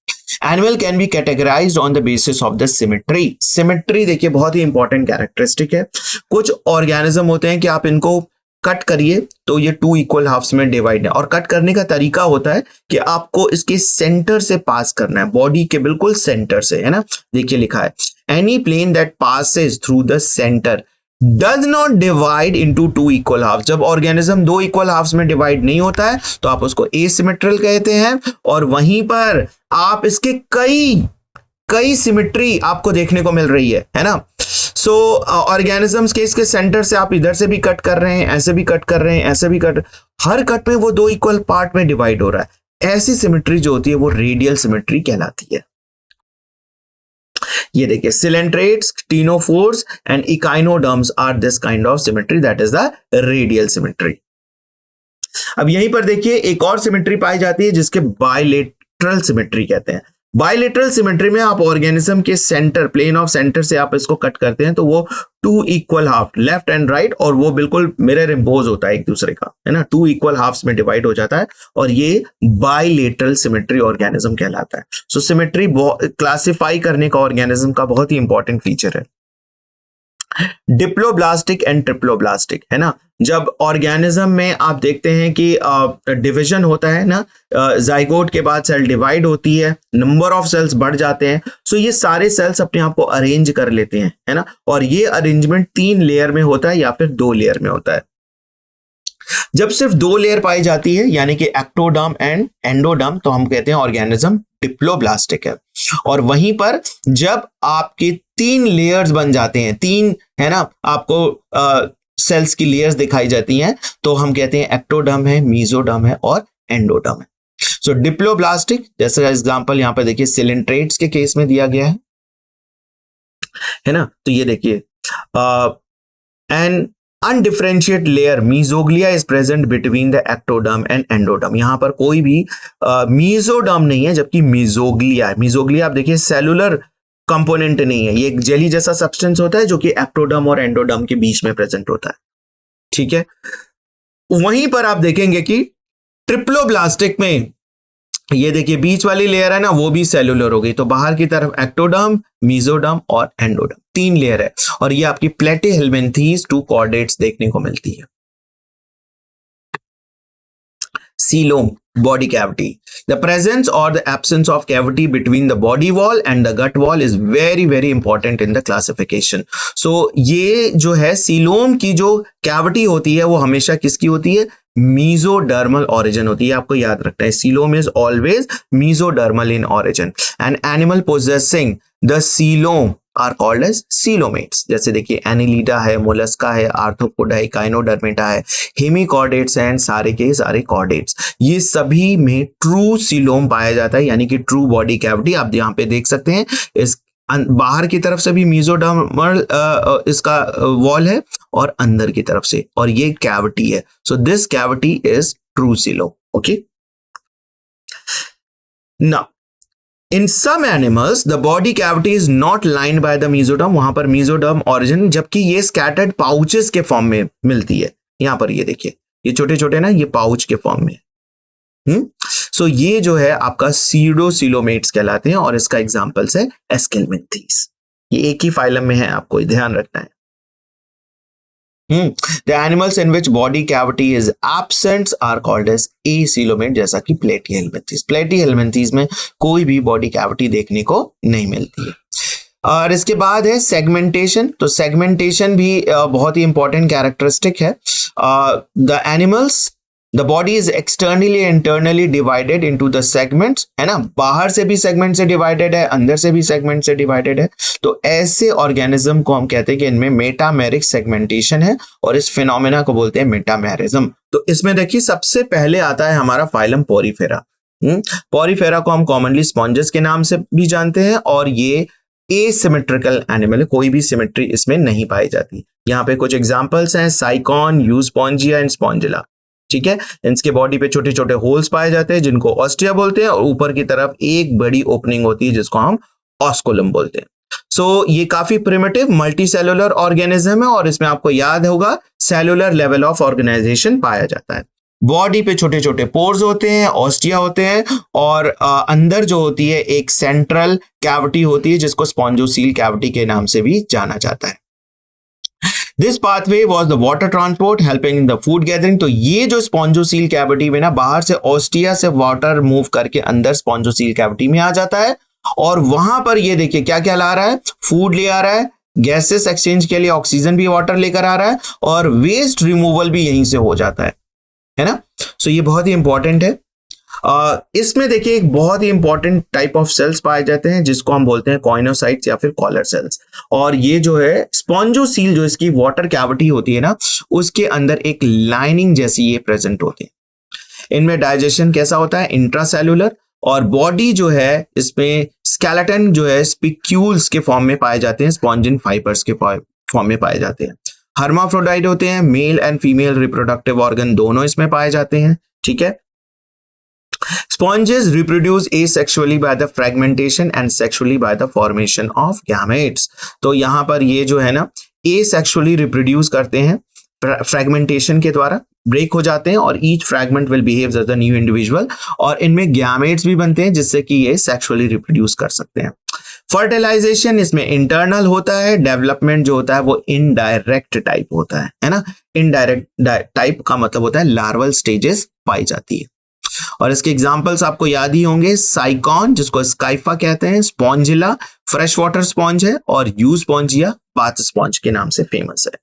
Animal can be categorised on the basis of the symmetry. Symmetry देखिए बहुत ही इंपॉर्टेंट कैरेक्टरिस्टिक है। कुछ ऑर्गेनिज्म होते हैं कि आप इनको कट करिए तो ये टू इक्वल हाफ्स में डिवाइड है, और कट करने का तरीका होता है कि आपको इसके सेंटर से पास करना है, बॉडी के बिल्कुल सेंटर से, है ना। देखिए लिखा है any plane that passes through the centre does not divide into two equal half. जब ऑर्गेनिज्म दो इक्वल हाफ्स में डिवाइड नहीं होता है तो आप उसको एसिमेट्रिकल कहते हैं, और वहीं पर आप इसके कई सिमेट्री आपको देखने को मिल रही है ना। सो ऑर्गेनिजम्स के इसके सेंटर से आप इधर से भी कट कर रहे हैं, ऐसे भी कट कर रहे हैं, ऐसे भी कट, हर कट में वो दो इक्वल पार्ट में डिवाइड हो रहा है। ऐसी सिमेट्री जो होती है वो रेडियल सिमेट्री कहलाती है। ये देखिए coelenterates, ctenophores and echinoderms are this kind of symmetry, that is the radial symmetry. अब यहीं पर देखिए एक और सिमेट्री पाई जाती है जिसके बायलेटरल सिमेट्री कहते हैं। बायलेटरल सिमेट्री में आप ऑर्गेनिज्म के सेंटर, प्लेन ऑफ सेंटर से आप इसको कट करते हैं तो वो two equal half, left and right, और वो बिल्कुल मिरर इंपोज होता है एक दूसरे का, है ना, टू इक्वल हाफ्स में डिवाइड हो जाता है, और ये बायलेटरल सिमेट्री ऑर्गेनिज्म कहलाता है। सो सिमेट्री क्लासिफाई करने का ऑर्गेनिज्म का बहुत ही इंपॉर्टेंट फीचर है। डिप्लोब्लास्टिक एंड ट्रिप्लोब्लास्टिक, है ना, जब ऑर्गेनिज्म में आप देखते हैं कि डिवीजन होता है ना, जाइगोट के बाद सेल डिवाइड होती है, नंबर ऑफ सेल्स बढ़ जाते हैं, सो ये सारे सेल्स अपने आप को अरेंज कर लेते हैं, है ना, और ये अरेंजमेंट 3 लेयर में होता है या फिर 2 लेयर में होता है। जब सिर्फ 2 लेयर पाई जाती है यानी कि एक्टोडर्म एंड एंडोडर्म, तो हम कहते हैं ऑर्गेनिज्म डिप्लोब्लास्टिक है। और वहीं पर जब आपके 3 लेयर्स बन जाते हैं, 3, है ना, आपको सेल्स की लेयर्स दिखाई जाती हैं, तो हम कहते हैं एक्टोडर्म है, मीजोडर्म है और एंडोडर्म है। सो डिप्लोब्लास्टिक, जैसे एग्जांपल यहां पर देखिए सिलेंट्रेट्स के केस में दिया गया है ना, तो ये देखिए an undifferentiate layer mesoglea is present between the ectoderm and endoderm. यहां पर कोई भी मीजोडर्म नहीं है, जबकि मीजोग्लिया है। मीजोग्लिया आप देखिए सेलुलर कंपोनेंट नहीं है, ये एक जेली जैसा सब्सटेंस होता है जो कि एक्टोडर्म और एंडोडर्म के बीच में प्रेजेंट होता है, ठीक है। वहीं पर आप देखेंगे कि ट्रिप्लोब्लास्टिक में ये देखिए बीच वाली लेयर है ना वो भी सेलुलर हो गई, तो बाहर की तरफ एक्टोडर्म, मीजोडर्म और एंडोडर्म, 3 लेयर है, और ये आपकी प्लेटिहेल्मिन्थीज 2 कॉर्डेट्स देखने को मिलती है। Coelom, body cavity, the presence और the absence of cavity between the body wall and the gut wall is very very important in the classification. So ये जो है सीलोम की जो कैविटी होती है वो हमेशा किसकी होती है, मीजोडर्मल ऑरिजिन होती है, आपको याद रखना है, coelom is always mesodermal in origin. And animal possessing the coelom are called as coelomates. जैसे देखिए एनिलीडा है, मोलस्का है, आर्थ्रोपोडा है, काइनोडर्मेटा है, हेमिकॉर्डेट्स एंड सारे के सारे कॉर्डेट्स, ये सभी में ट्रू सीलोम पाया जाता है, यानी कि ट्रू बॉडी कैविटी। आप यहाँ पे देख सकते हैं इस बाहर की तरफ से भी मीजोडर्मल इसका वॉल है और अंदर की तरफ से, और ये कैविटी है। So this cavity is true coelom, okay. Now in some animals the body cavity is not lined by the mesoderm, वहां पर मीजोडर्म ऑरिजिन, जबकि ये स्कैटर्ड पाउचेस के फॉर्म में मिलती है। यहां पर ये देखिए ये छोटे छोटे ना, ये पाउच के फॉर्म में। सो ये जो है आपका सीडोसीलोमेट्स कहलाते हैं, और इसका एग्जांपल्स है एस्केल्मिन्थीज। ये एक ही फाइलम में है, आपको ध्यान रखना है। The animals in which body cavity is absent are called as acoelomate, जैसा कि प्लेटिहेल्मिन्थीज। प्लेटिहेल्मिन्थीज में कोई भी बॉडी कैविटी देखने को नहीं मिलती है। और इसके बाद है सेगमेंटेशन। तो सेगमेंटेशन भी बहुत ही इंपॉर्टेंट कैरेक्टरिस्टिक है। The animals the body is externally internally divided into the segments, है ना, बाहर से भी सेगमेंट से डिवाइडेड है, अंदर से भी सेगमेंट से डिवाइडेड है। तो ऐसे ऑर्गेनिज्म को हम कहते हैं कि इनमें मेटामेरिक सेगमेंटेशन है और इस फिनोमेना को बोलते हैं मेटामेरिज्म। तो इसमें देखिए सबसे पहले आता है हमारा फाइलम पोरीफेरा। पोरीफेरा को हम कॉमनली स्पॉन्जेस के नाम से भी जानते हैं और ये एसिमेट्रिकल एनिमल है, कोई भी सिमेट्री इसमें नहीं पाई जाती। यहाँ पे कुछ एग्जांपल्स हैं, साइकॉन, यूस्पोंजिया एंड स्पॉन्जिला। ठीक है, इनके बॉडी पे छोटे छोटे होल्स पाए जाते हैं जिनको ऑस्टिया बोलते हैं और ऊपर की तरफ एक बड़ी ओपनिंग होती है जिसको हम ऑस्कुलम बोलते हैं। सो ये काफी प्रिमिटिव मल्टी सेलुलर ऑर्गेनिज्म है और इसमें आपको याद होगा सेलुलर लेवल ऑफ ऑर्गेनाइजेशन पाया जाता है। बॉडी पे छोटे छोटे पोर्स होते हैं, ऑस्टिया होते हैं और अंदर जो होती है एक सेंट्रल कैविटी होती है जिसको स्पॉन्जोसील कैविटी के नाम से भी जाना जाता है। This pathway was the water transport helping in the food gathering. तो ये जो स्पॉन्जोसील कैविटी में ना बाहर से ऑस्टिया से वाटर मूव करके अंदर स्पॉन्जोसील कैविटी में आ जाता है और वहां पर ये देखिए क्या क्या ला रहा है, फूड ले आ रहा है, गैसेस एक्सचेंज के लिए ऑक्सीजन भी वाटर लेकर आ रहा है और वेस्ट रिमूवल भी यहीं से हो जाता है ना। सो ये बहुत ही इंपॉर्टेंट है। इसमें देखिए एक बहुत ही इंपॉर्टेंट टाइप ऑफ सेल्स पाए जाते हैं जिसको हम बोलते हैं कॉइनोसाइट्स या फिर कॉलर सेल्स। और ये जो है स्पॉन्जोसील जो इसकी वाटर कैविटी होती है ना उसके अंदर एक लाइनिंग जैसी ये प्रेजेंट होती है। इनमें डाइजेशन कैसा होता है, इंट्रासेलुलर, और बॉडी जो है इसमें स्केलेटन जो है स्पिक्यूल्स के फॉर्म में पाए जाते हैं, स्पॉन्जिन फाइबर्स के फॉर्म में पाए जाते हैं। हर्माफ्रोडाइट होते हैं, male and female reproductive organ दोनों इसमें पाए जाते हैं। ठीक है, Sponges reproduce asexually by the fragmentation and sexually by the formation of gametes। तो यहां पर ये जो है ना asexually reproduce करते हैं फ्रेगमेंटेशन के द्वारा, ब्रेक हो जाते हैं और each fragment will behave as a new individual और इनमें गैमेट्स भी बनते हैं जिससे कि ये सेक्सुअली रिप्रोड्यूस कर सकते हैं। फर्टिलाइजेशन इसमें इंटरनल होता है, डेवलपमेंट जो होता है वो इनडायरेक्ट टाइप होता है ना। इनडायरेक्ट टाइप का मतलब होता है लार्वल स्टेजेस पाई जाती है और इसके एग्जांपल्स आपको याद ही होंगे, साइकॉन जिसको स्काइफा कहते हैं, स्पॉन्जिला फ्रेश वाटर स्पॉन्ज है और यूस्पोंजिया बाथ स्पॉन्ज के नाम से फेमस है।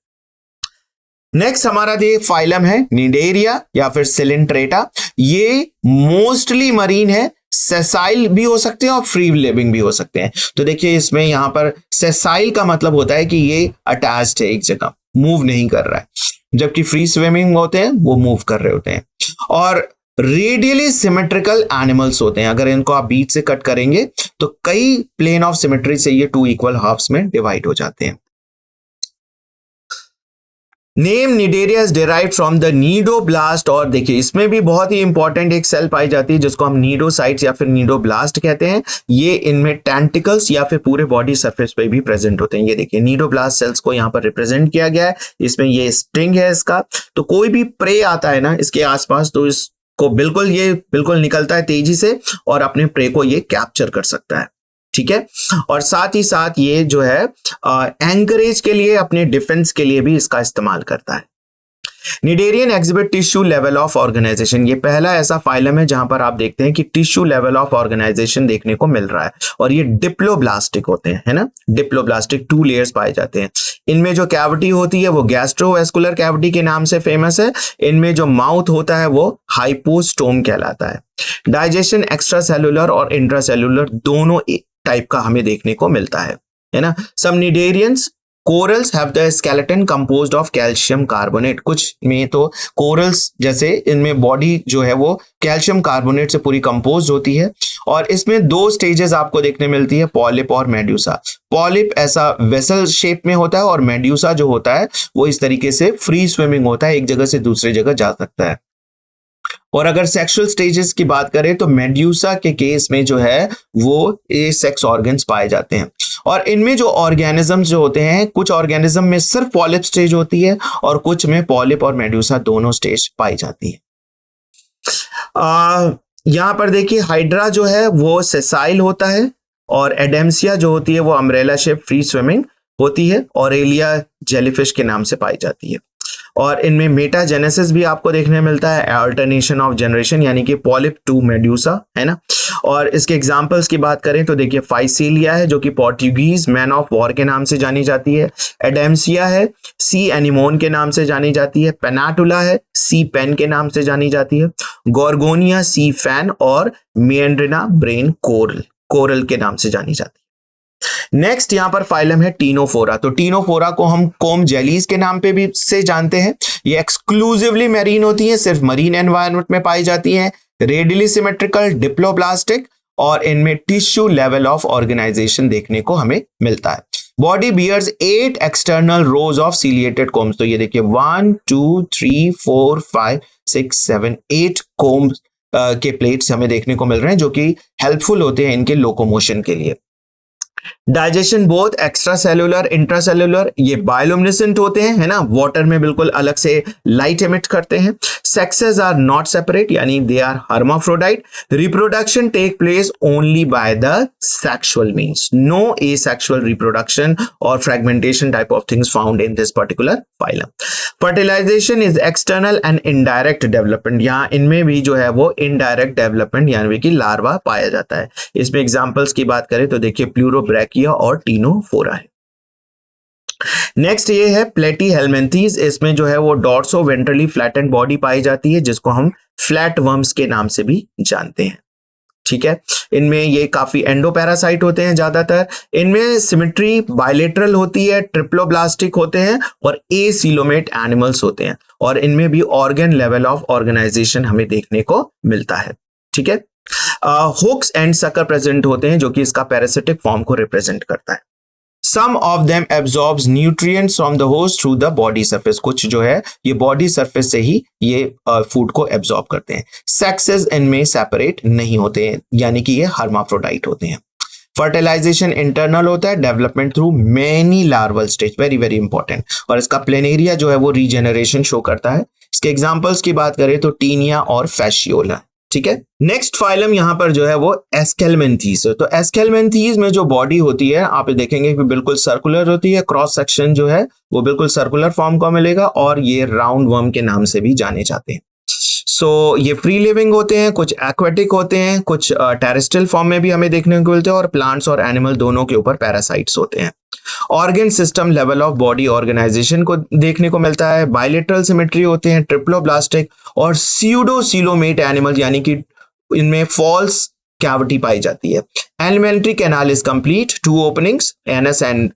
नेक्स्ट हमारा ये फाइलम है निडेरिया या फिर सिलिंट्रेटा। ये मोस्टली मरीन है, सेसाइल भी हो सकते हैं और फ्री लिविंग भी हो सकते हैं। तो देखिए इसमें यहां पर सेसाइल का मतलब होता है कि ये अटैच्ड है एक जगह, मूव नहीं कर रहा है, जबकि फ्री स्विमिंग होते हैं वो मूव कर रहे होते हैं। और रेडियली सिमेट्रिकल एनिमल्स होते हैं, अगर इनको आप बीच से कट करेंगे तो कई प्लेन ऑफ सिमेट्री से ये टू इक्वल हाफ्स में डिवाइड हो जाते हैं। Name Cnidaria is derived from the cnidoblast. और देखिए इसमें भी बहुत ही इंपॉर्टेंट एक सेल पाई जाती है जिसको हम नीडोसाइट्स या फिर नीडोब्लास्ट कहते हैं। ये इनमें टेंटिकल्स या फिर पूरे बॉडी सरफेस पे भी प्रेजेंट होते हैं। ये देखिए नीडोब्लास्ट सेल्स को यहाँ पर रिप्रेजेंट किया गया है, इसमें ये स्ट्रिंग है इसका। तो कोई भी प्रे आता है ना इसके आसपास तो इसको बिल्कुल निकलता है तेजी से और अपने प्रे को ये कैप्चर कर सकता है। ठीक है, और साथ ही साथ ये जो है एंकरेज के लिए, अपने डिफेंस के लिए भी इसका इस्तेमाल करता है। Cnidarian exhibit tissue level of organisation. ये पहला ऐसा फाइलम है जहां पर आप देखते हैं कि टिश्यू लेवल ऑफ ऑर्गेनाइजेशन देखने को मिल रहा है और ये डिप्लोब्लास्टिक होते हैं, है ना। डिप्लोब्लास्टिक 2 लेयर्स पाए जाते हैं। इनमें जो कैविटी होती है वो गैस्ट्रोवेस्कुलर कैविटी के नाम से फेमस है। इनमें जो माउथ होता है वो हाइपोस्टोम कहलाता है। डाइजेशन एक्स्ट्रा सेलुलर और इंट्रासेलुलर दोनों टाइप का हमें देखने को मिलता है ना। Some cnidarians corals have the skeleton composed of calcium carbonate. कुछ में तो कोरल्स जैसे इनमें बॉडी जो है वो कैल्शियम कार्बोनेट से पूरी कंपोज्ड होती है और इसमें 2 स्टेजेस आपको देखने मिलती है, पॉलिप और मेड्यूसा। पॉलिप ऐसा वेसल शेप में होता है और मेड्यूसा जो होता है वो इस तरीके से फ्री स्विमिंग होता है, एक जगह से दूसरी जगह जा सकता है। और अगर सेक्सुअल स्टेजेस की बात करें तो मेड्यूसा के केस में जो है वो ए सेक्स ऑर्गन्स पाए जाते हैं। और इनमें जो ऑर्गेनिजम्स जो होते हैं, कुछ ऑर्गेनिज्म में सिर्फ पॉलिप स्टेज होती है और कुछ में पॉलिप और मेड्यूसा दोनों स्टेज पाई जाती है। यहां पर देखिए हाइड्रा जो है वो सेसाइल होता है और एडेम्सिया जो होती है वो अम्ब्रेला शेप फ्री स्विमिंग होती है। ऑरेलिया जेलीफिश के नाम से पाई जाती है। और इनमें मेटाजेनेसिस भी आपको देखने मिलता है, अल्टरनेशन ऑफ जनरेशन, यानी कि पॉलिप टू मेड्यूसा, है ना। और इसके एग्जांपल्स की बात करें तो देखिए फाइसीलिया है जो कि पोर्टुगीज मैन ऑफ वॉर के नाम से जानी जाती है, एडेम्सिया है सी एनिमोन के नाम से जानी जाती है, पेनाटुला है सी पेन के नाम से जानी जाती है, गोर्गोनिया सी फैन और मेंड्रिना ब्रेन कोरल के नाम से जानी जाती है। नेक्स्ट यहाँ पर फाइलम है टीनोफोरा। तो टीनोफोरा को हम कोम जेलीज के नाम पे भी से जानते हैं। ये एक्सक्लूसिवली मैरीन होती है, सिर्फ मरीन एनवायरनमेंट में पाई जाती हैं, रेडियली सिमेट्रिकल, डिप्लोब्लास्टिक, और इनमें टिश्यू लेवल ऑफ ऑर्गेनाइजेशन देखने को हमें मिलता है। Body bears 8 external rows of ciliated combs. तो ये देखिए 1 2 3 4 5 6 7 8 कोम्स के प्लेट्स हमें देखने को मिल रहे हैं जो कि हेल्पफुल होते हैं इनके लोकोमोशन के लिए। Digestion both extra cellular intracellular, ये बायोलुमिनेसेंट होते हैं, है ना, वाटर में बिल्कुल अलग से लाइट एमिट करते हैं। सेक्सेस आर नॉट सेपरेट, यानी they are hermaphrodite. Reproduction take place only by the sexual means, no asexual reproduction और fragmentation type of things found in this particular phylum. Fertilisation is external and indirect development, यहाँ इनमें भी जो है वो indirect development यानी कि larva पाया जाता है। इसमें एग्जांपल्स की बात करें तो देखिए प्लूरोब्रैकिया और टीनोफोरा है। नेक्स्ट ये है प्लेटीहेल्मिन्थीज, इसमें जो है वो डॉर्सो वेंट्रली फ्लैटेंड बॉडी पाई जाती है जिसको हम फ्लैट वर्म्स के नाम से भी जानते हैं, ठीक है। इनमें ये काफी एंडोपैरासाइट होते हैं ज्यादातर, इनमें सिमेट्री बायलेटरल होती है, ट्रिप्लोब्लास्टिक होते हैं और एसीलोमेट एनिमल्स होते हैं, और इनमें भी ऑर्गन लेवल ऑफ ऑर्गेनाइजेशन हमें देखने को मिलता है, ठीक है। हुक्स एंड सकर प्रेजेंट होते हैं जो कि इसका पैरासिटिक फॉर्म को रिप्रेजेंट करता है। Some of them absorbs nutrients from the host through the body surface, कुछ जो है ये बॉडी सरफेस से ही ये फूड को एब्जॉर्ब करते हैं। सेक्सेस इनमें सेपरेट नहीं होते हैं, यानी कि ये हर्माफ्रोडाइट होते हैं। फर्टिलाइजेशन इंटरनल होता है, development through many larval stage, very very important, और इसका प्लेनेरिया जो है वो रीजेनरेशन शो करता है। इसके एग्जांपल्स की बात करें तो टीनिया और फैशियोला, ठीक है। नेक्स्ट फाइलम यहां पर जो है वो एस्केलमेंथीज है। तो एस्केलमेंथीज में जो बॉडी होती है आप देखेंगे कि बिल्कुल सर्कुलर होती है, क्रॉस सेक्शन जो है वो बिल्कुल सर्कुलर फॉर्म का मिलेगा, और ये राउंड वर्म के नाम से भी जाने जाते हैं। सो ये फ्री लिविंग होते हैं, कुछ एक्वेटिक होते हैं, कुछ टेरेस्ट्रियल फॉर्म में भी हमें देखने को मिलते हैं, और प्लांट्स और एनिमल दोनों के ऊपर पैरासाइट्स होते हैं। Organ system level of body organisation को देखने को मिलता है, बायलेटरल सिमेट्री होते हैं, ट्रिप्लोब्लास्टिक और स्यूडोसीलोमेट एनिमल, यानी कि इनमें फॉल्स कैविटी पाई जाती है। Alimentary canal is complete, 2 openings, anus and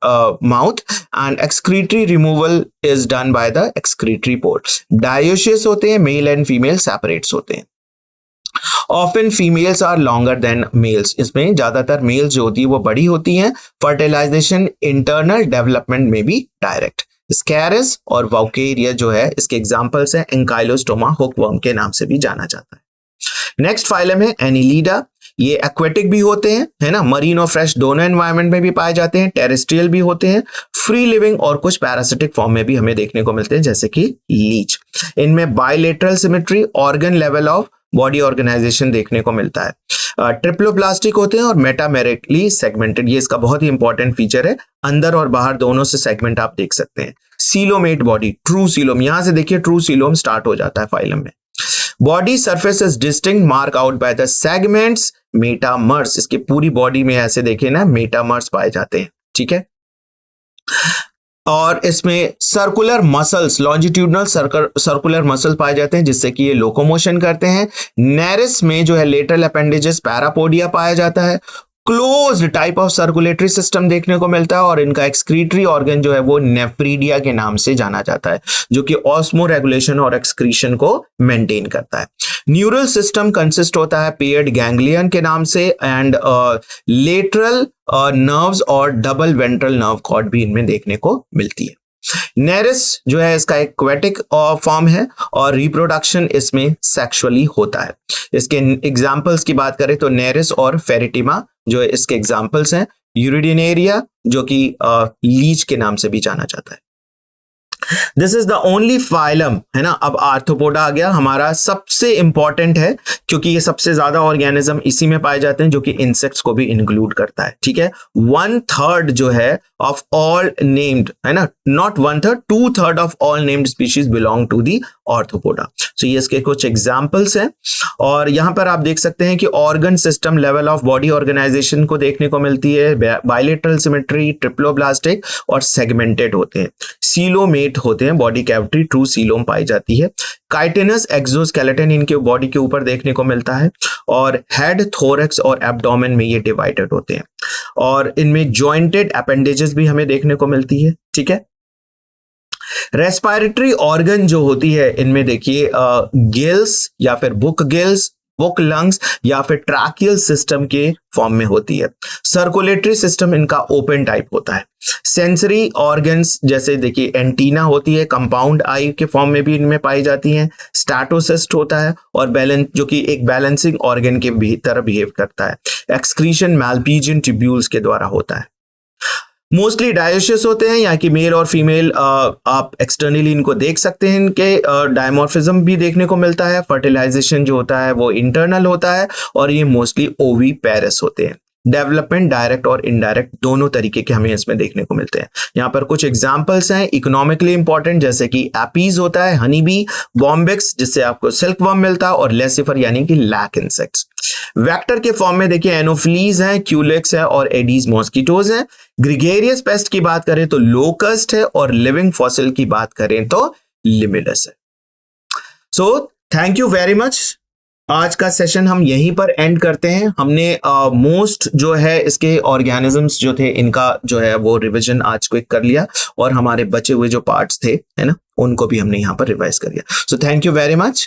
mouth, and excretory removal is done by the excretory port. Dioecious होते हैं, मेल एंड फीमेल सेपरेट्स होते हैं। Often females are longer than males, इसमें ज्यादातर मेल्स जो होती है वो बड़ी होती हैं। फर्टिलाइजेशन इंटरनल, डेवलपमेंट में भी डायरेक्ट। स्कैरस और वाउकेरिया जो है इसके एग्जांपल्स हैं, एंकाइलोस्टोमा हुकवर्म के नाम से भी जाना जाता है। नेक्स्ट फाइलम है एनिलीडा, ये एक्वेटिक भी होते हैं, है ना, मरीन और फ्रेश दोनों एनवायरनमेंट में भी पाए जाते हैं, टेरेस्ट्रियल भी होते हैं, फ्री लिविंग और कुछ पैरासिटिक फॉर्म में भी हमें देखने को मिलते हैं जैसे कि लीच। इनमें bilateral symmetry, organ level of body organisation देखने को मिलता है। ट्रिप्लोप्लास्टिक होते हैं और मेटामेरिकली सेगमेंटेड, ये इसका बहुत ही इंपॉर्टेंट फीचर है, अंदर और बाहर दोनों से सेगमेंट आप देख सकते हैं। सीलोमेट बॉडी, ट्रू सीलोम, यहां से देखिए ट्रू सीलोम स्टार्ट हो जाता है फाइलम में। Body surface is distinct mark out by the segments, metamers, इसकी पूरी बॉडी में ऐसे देखे ना मेटामर्स पाए जाते हैं, ठीक है। और इसमें circular muscles, longitudinal circular muscle पाए जाते हैं जिससे कि ये लोकोमोशन करते हैं। नेरिस में जो है लेटरल अपेंडेजेस पैरापोडिया पाया जाता है। Closed type of circulatory system देखने को मिलता है, और इनका एक्सक्रीटरी ऑर्गन जो है वो नेफ्रीडिया के नाम से जाना जाता है जो कि ऑस्मो रेगुलेशन और एक्सक्रीशन को मेंटेन करता है। न्यूरल सिस्टम कंसिस्ट होता है पेयर्ड गैंग्लियन के नाम से, एंड लेटरल नर्व्स और डबल वेंट्रल नर्व कॉर्ड भी इनमें देखने को मिलती है। नेरिस जो है इसका एक्वेटिक फॉर्म है और रिप्रोडक्शन इसमें सेक्सुअली होता है। इसके एग्जांपल्स की बात करें तो नेरिस और फेरिटिमा जो है इसके एग्जांपल्स हैं। यूरिडिनेरिया जो कि लीच के नाम से भी जाना जाता है। This is the only phylum, है ना। अब आर्थ्रोपोडा आ गया, हमारा सबसे इंपॉर्टेंट है क्योंकि ये सबसे ज्यादा ऑर्गेनिज्म इसी में पाए जाते हैं, जो कि इंसेक्ट्स को भी इंक्लूड करता है, ठीक है। 1/3 जो है ऑफ ऑल नेम्ड, है ना, not 1/3, 2/3 of all named species belong to the Arthropoda. So ये इसके कुछ एग्जाम्पल्स हैं, और यहां पर आप देख सकते हैं कि organ system level of body organisation को देखने को मिलती है, बायलेटरल सिमेट्री, ट्रिप्लोब्लास्टिक और सेगमेंटेड होते हैं, सीलोमेट होते हैं, बॉडी कैविटी ट्रू सीलोम पाई जाती है, काइटिनस एक्सोस्केलेटन इनके बॉडी के ऊपर देखने को मिलता है, और हेड, थोरैक्स और एब्डोमेन में ये डिवाइडेड होते हैं, और इनमें जॉइंटेड अपेंडेजेस भी हमें देखने को मिलती है, ठीक है। रेस्पिरेटरी ऑर्गन जो होती है इनमें देखिए गिल्स या फिर बुक गिल्स, बुक लंग्स या फिर ट्रैकियल सिस्टम के फॉर्म में होती है। सर्कुलेटरी सिस्टम इनका ओपन टाइप होता है। सेंसरी ऑर्गन्स जैसे देखिए एंटीना होती है, कंपाउंड आई के फॉर्म में भी इनमें पाई जाती हैं, स्टैटोसिस्ट होता है, और बैलेंस जो कि एक बैलेंसिंग ऑर्गन के तरह बिहेव करता है। एक्सक्रीशन मैल्पीजियन ट्यूब्यूल्स के द्वारा होता है। मोस्टली डायोशियस होते हैं, यहाँ की मेल और फीमेल आप एक्सटर्नली इनको देख सकते हैं, इनके डायमॉर्फिज्म भी देखने को मिलता है। फर्टिलाइजेशन जो होता है वो इंटरनल होता है, और ये मोस्टली ओवी पेरस होते हैं। डेवलपमेंट डायरेक्ट और इनडायरेक्ट दोनों तरीके के हमें इसमें देखने को मिलते हैं। यहाँ पर कुछ एग्जांपल्स हैं इकोनॉमिकली इंपॉर्टेंट, जैसे कि एपीज होता है, हनी बी, बॉम्बिक्स जिससे आपको सिल्क वर्म मिलता है, और लेसिफर यानी कि लैक इंसेक्ट्स। वेक्टर के फॉर्म में देखिए एनोफ्लीज है, क्यूलेक्स है, और एडीज मॉस्किटोज है। ग्रिगेरियस पेस्ट की बात करें तो लोकस्ट है, और लिविंग फॉसिल की बात करें तो लिमिडस है। So thank you very much. आज का सेशन हम यहीं पर एंड करते हैं। हमने मोस्ट जो है इसके ऑर्गेनिजम्स जो थे इनका जो है वो रिवीजन आज क्विक कर लिया, और हमारे बचे हुए जो पार्ट्स थे, है ना, उनको भी हमने यहाँ पर रिवाइज कर लिया। So thank you very much.